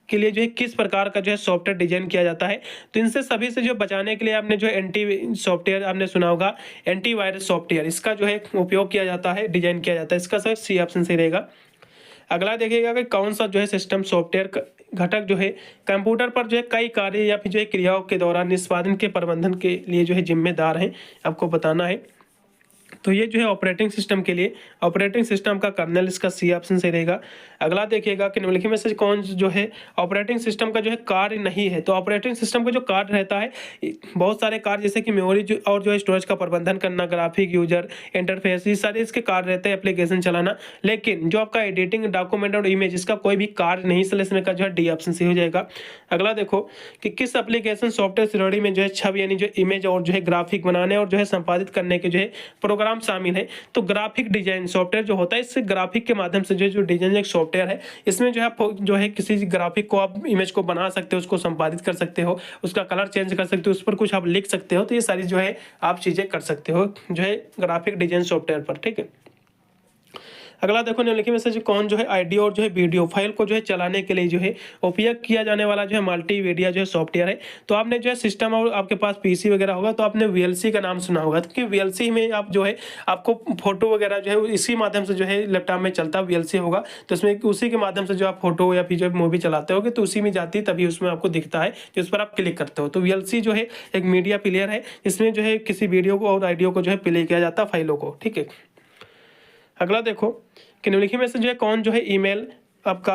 के लिए जो है किस प्रकार का जो है सॉफ्टवेयर डिजाइन किया जाता है। तो इनसे सभी से जो बचाने के लिए आपने जो एंटी सॉफ्टवेयर आपने सुना होगा, एंटीवायरस सॉफ्टवेयर, इसका जो है उपयोग किया जाता है, डिजाइन किया जाता है। इसका सर सी ऑप्शन सही रहेगा। अगला देखिएगा कि कौन सा जो है सिस्टम सॉफ्टवेयर घटक जो है कंप्यूटर पर जो है कई कार्य या फिर जो है क्रियाओं के दौरान निष्पादन के प्रबंधन के लिए जो है जिम्मेदार है, आपको बताना है। तो ये जो है ऑपरेटिंग सिस्टम के लिए ऑपरेटिंग सिस्टम का कर्नेल, इसका सी ऑप्शन सही रहेगा। अगला देखिएगा कि निम्नलिखित में से कौन जो है ऑपरेटिंग सिस्टम का जो है कार्य नहीं है। तो ऑपरेटिंग सिस्टम का जो कार्य रहता है बहुत सारे कार्य जैसे कि मेमोरी और जो है स्टोरेज का प्रबंधन करना, ग्राफिक, यूजर इंटरफेस, ये सारे इसके कार्य रहते हैं, एप्लीकेशन चलाना। लेकिन जो आपका एडिटिंग, डॉक्यूमेंट और इमेज, इसका कोई भी कार्य नहीं, इसलिए इसमें का जो है डी ऑप्शन सही हो जाएगा। अगला देखो कि किस एप्लीकेशन सॉफ्टवेयर श्रेणी में जो है छवि यानी जो इमेज और जो है ग्राफिक बनाने और जो है संपादित करने के जो है प्रोग्राम शामिल है। तो ग्राफिक डिजाइन सॉफ्टवेयर जो होता है, इससे ग्राफिक के माध्यम से जो डिजाइन एक सॉफ्टवेयर है, इसमें जो है आप जो है किसी ग्राफिक को आप इमेज को बना सकते हो, उसको संपादित कर सकते हो, उसका कलर चेंज कर सकते हो, उस पर कुछ आप लिख सकते हो। तो ये सारी जो है आप चीजें कर सकते हो जो है ग्राफिक डिजाइन सॉफ्टवेयर पर। ठीक है, अगला देखो निम्नलिखित में से जो कौन जो है ऑडियो और जो है वीडियो फाइल को जो है चलाने के लिए जो है उपयोग किया जाने वाला जो है मल्टीमीडिया जो है सॉफ्टवेयर है। तो आपने जो है सिस्टम और आपके पास PC वगैरह होगा तो आपने VLC का नाम सुना होगा, क्योंकि VLC में आप जो है आपको फोटो वगैरह जो है इसी माध्यम से जो है लैपटॉप में चलता VLC होगा। तो उसमें उसी के माध्यम से जो आप फोटो या फिर जो मूवी चलाते होगे तो उसी में जाती है, तभी उसमें आपको दिखता है जिस पर आप क्लिक करते हो। तो VLC जो है एक मीडिया प्लेयर है, इसमें जो है किसी वीडियो को और ऑडियो को जो है प्ले किया जाता है, फाइलों को। ठीक है, अगला देखो कि निम्नलिखित में से जो है कौन जो है ईमेल आपका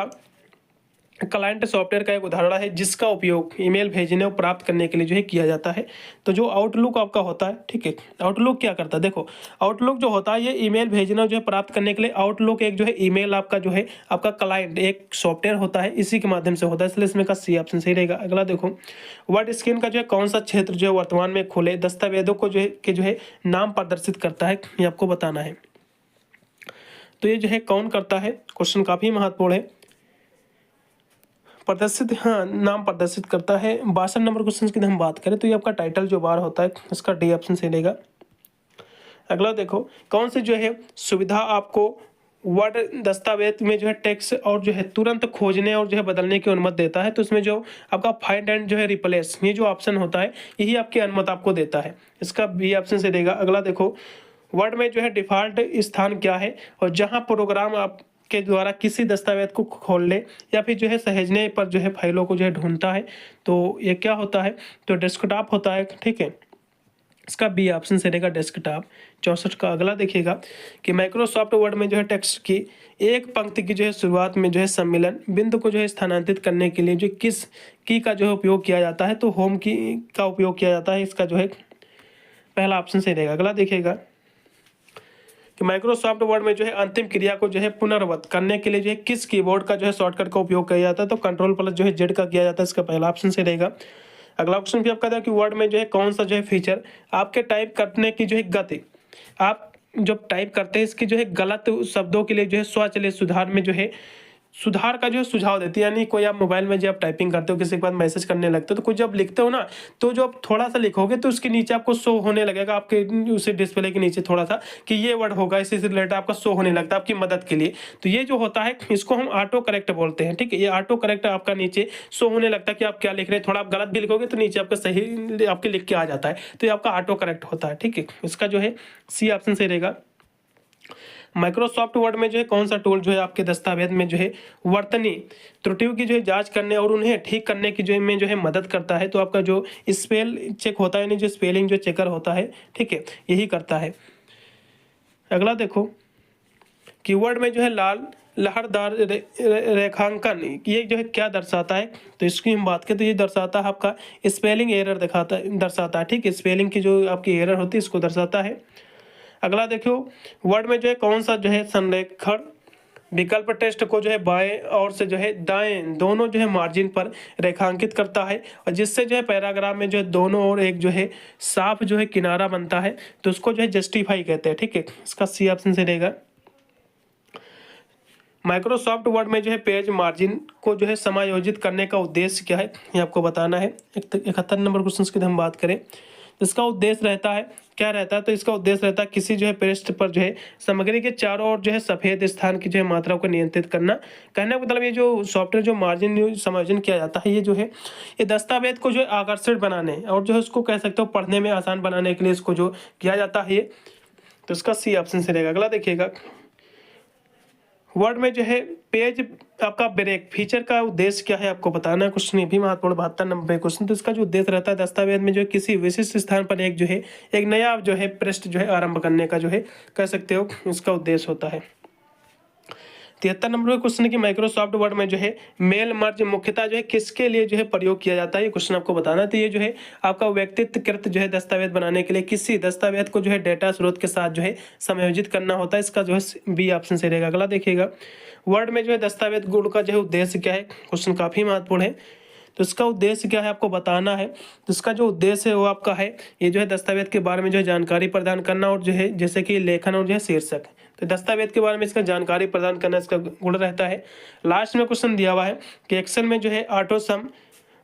क्लाइंट सॉफ्टवेयर का एक उदाहरण है जिसका उपयोग ईमेल भेजने और प्राप्त करने के लिए जो है किया जाता है। तो जो आउटलुक आपका होता है, ठीक है, आउटलुक क्या करता है, देखो आउटलुक जो होता है ये ईमेल भेजना जो है प्राप्त करने के लिए, आउटलुक एक जो है ईमेल आपका जो है आपका क्लाइंट एक सॉफ्टवेयर होता है, इसी के माध्यम से होता है, इसलिए इसमें का सी ऑप्शन सही रहेगा। अगला देखो, वर्ड स्क्रीन का जो है कौन सा क्षेत्र जो है वर्तमान में खुले दस्तावेजों को जो है नाम प्रदर्शित करता है, ये आपको बताना है। तो ये जो है कौन करता है, क्वेश्चन काफी महत्वपूर्ण है। प्रदर्शित, हाँ, नाम प्रदर्शित करता है। 62 नंबर क्वेश्चन की हम बात करें तो ये आपका टाइटल जो बार होता है इसका डी ऑप्शन से लेगा। अगला देखो, कौन सी जो है सुविधा आपको वर्ड दस्तावेज में जो है टेक्स्ट और जो है तुरंत खोजने और जो है बदलने की अनुमति देता है। तो इसमें जो आपका फाइंड एंड जो है रिप्लेस, ये जो ऑप्शन होता है यही आपकी अनुमति आपको देता है, इसका बी ऑप्शन से देगा। अगला देखो, वर्ड में जो है डिफॉल्ट स्थान क्या है, और जहाँ प्रोग्राम आप के द्वारा किसी दस्तावेज को खोलने या फिर जो है सहेजने पर जो है फाइलों को जो है ढूंढता है, तो ये क्या होता है, तो डेस्कटॉप होता है, ठीक है, इसका बी ऑप्शन से रहेगा डेस्कटॉप। 64 का अगला देखिएगा कि माइक्रोसॉफ्ट वर्ड में जो है टेक्स्ट की एक पंक्ति की जो है शुरुआत में जो है सम्मिलन बिंदु को जो है स्थानांतरित करने के लिए जो किस की का जो है उपयोग किया जाता है, तो होम की का उपयोग किया जाता है, इसका जो है पहला ऑप्शन से रहेगा। अगला देखिएगा कि माइक्रोसॉफ्ट वर्ड में जो है अंतिम क्रिया को जो है पुनर्वत करने के लिए जो है किस कीबोर्ड का जो है शॉर्टकट का उपयोग किया जाता है, तो कंट्रोल प्लस जो है जेड का किया जाता है, इसका पहला ऑप्शन से रहेगा। अगला ऑप्शन भी आपका था कि वर्ड में जो है कौन सा जो है फीचर आपके टाइप करने की जो है गति, आप जब टाइप करते हैं इसकी जो है गलत शब्दों के लिए जो है स्वचालित सुधार में जो है सुधार का जो है सुझाव देती है। यानी कोई आप मोबाइल में जब आप टाइपिंग करते हो, किसी के बाद मैसेज करने लगते हो, तो कुछ जब लिखते हो ना, तो जो आप थोड़ा सा लिखोगे तो उसके नीचे आपको शो होने लगेगा, आपके उसी डिस्प्ले के नीचे थोड़ा सा कि ये वर्ड होगा, इसी से रिलेटेड आपका शो होने लगता है आपकी मदद के लिए। तो ये जो होता है इसको हम ऑटो करेक्ट बोलते हैं, ठीक है, ये ऑटो करेक्ट आपका नीचे शो होने लगता है कि आप क्या लिख रहे हैं। थोड़ा आप गलत भी लिखोगे तो नीचे आपका सही आपके लिख के आ जाता है, तो ये आपका ऑटो करेक्ट होता है, ठीक है, इसका जो है सी ऑप्शन से रहेगा। माइक्रोसॉफ्ट वर्ड में जो है कौन सा टूल जो है आपके दस्तावेज में जो है वर्तनी त्रुटियों की जो है जांच करने और उन्हें ठीक करने की जो है मदद करता है, तो आपका जो स्पेल चेक होता है, यानी जो स्पेलिंग जो चेकर होता है, ठीक है, यही करता है। अगला देखो, कीवर्ड में जो है लाल लहरदार रेखांकन, ये जो है क्या दर्शाता है, तो इसकी हम बात करें तो ये दर्शाता है आपका स्पेलिंग एरर दर्शाता है, ठीक है, स्पेलिंग की जो आपकी एरर होती है इसको दर्शाता है। अगला देखो, वर्ड में जो है कौन सा जो है संरेखण विकल्प टेक्स्ट को जो है बाएं और से जो है दाएं दोनों जो है मार्जिन पर रेखांकित करता है, और जिससे जो है पैराग्राफ में जो है दोनों ओर एक जो है साफ जो है किनारा बनता है, तो उसको जो है जस्टिफाई कहते हैं, ठीक है, इसका सी ऑप्शन से रहेगा। माइक्रोसॉफ्ट वर्ड में जो है पेज मार्जिन को जो है समायोजित करने का उद्देश्य क्या है, ये आपको बताना है। 71 नंबर क्वेश्चन की हम बात करें, इसका उद्देश्य रहता है, क्या रहता है, तो इसका उद्देश्य रहता है किसी जो है पृष्ठ पर जो है सामग्री के चारों ओर जो है सफेद स्थान की जो है मात्रा को नियंत्रित करना। कहने का मतलब ये जो सॉफ्टवेयर जो मार्जिन समायोजन किया जाता है, ये जो है ये दस्तावेज को जो है आकर्षक बनाने और जो है उसको कह सकते हो पढ़ने में आसान बनाने के लिए इसको जो किया जाता है, तो इसका सी ऑप्शन से रहेगा। अगला देखिएगा, वर्ड में जो है पेज आपका ब्रेक फीचर का उद्देश्य क्या है, आपको बताना है। क्वेश्चन ये भी महत्वपूर्ण 72 नंबर क्वेश्चन, तो इसका जो उद्देश्य रहता है दस्तावेज में जो है किसी विशिष्ट स्थान पर एक जो है एक नया जो है पृष्ठ जो है आरंभ करने का जो है कह सकते हो इसका उद्देश्य होता है। 73 नंबर क्वेश्चन की माइक्रोसॉफ्ट वर्ड में जो है मेल मर्ज मुख्यतः जो है किसके लिए जो है प्रयोग किया जाता है, ये क्वेश्चन आपको बताना है। तो ये जो है आपका व्यक्तित्वकृत जो है दस्तावेज बनाने के लिए किसी दस्तावेज को जो है डेटा स्रोत के साथ जो है समायोजित करना होता है, इसका जो है बी ऑप्शन से रहेगा। अगला देखिएगा, वर्ड में जो है दस्तावेज गुण का जो है उद्देश्य क्या है, क्वेश्चन काफी महत्वपूर्ण है, तो इसका उद्देश्य क्या है आपको बताना है। तो इसका जो उद्देश्य है वो आपका है ये जो है दस्तावेज के बारे में जो है जानकारी प्रदान करना, और जो है जैसे कि लेखन और जो है शीर्षक, तो दस्तावेज के बारे में इसका जानकारी प्रदान करना इसका गुण रहता है। लास्ट में क्वेश्चन दिया हुआ है कि एक्सेल में जो है ऑटो सम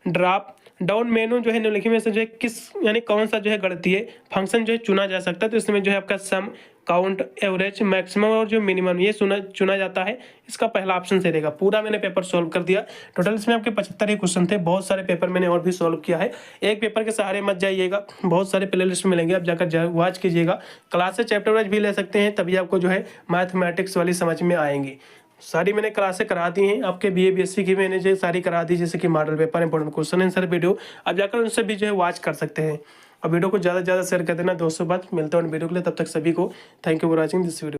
ड्रॉप डाउन मेनू जो है निम्नलिखित में से जो है किस यानी कौन सा जो है गणितीय फंक्शन जो है चुना जा सकता है, तो इसमें जो है आपका सम काउंट एवरेज मैक्सिमम और जो मिनिमम ये चुना जाता है, इसका पहला ऑप्शन से रहेगा। पूरा मैंने पेपर सॉल्व कर दिया, टोटल इसमें आपके 75 ही क्वेश्चन थे, बहुत सारे पेपर मैंने और भी सॉल्व किया है। एक पेपर के सहारे मत जाइएगा, बहुत सारे प्ले लिस्ट मिलेंगे, आप जाकर वॉच कीजिएगा, क्लासेस चैप्टर वाइज भी ले सकते हैं, तभी आपको जो है मैथमेटिक्स वाली समझ में आएंगी। सारी मैंने क्लासें करा दी हैं आपके बीए बीएससी की, मैंने जो सारी करा दी, जैसे कि model paper important question answer video, आप जाकर उनसे भी जो है वॉच कर सकते हैं। और वीडियो को ज़्यादा से ज़्यादा शेयर कर देना दोस्तों। बात मिलता है वीडियो के लिए, तब तक सभी को thank you for watching this video.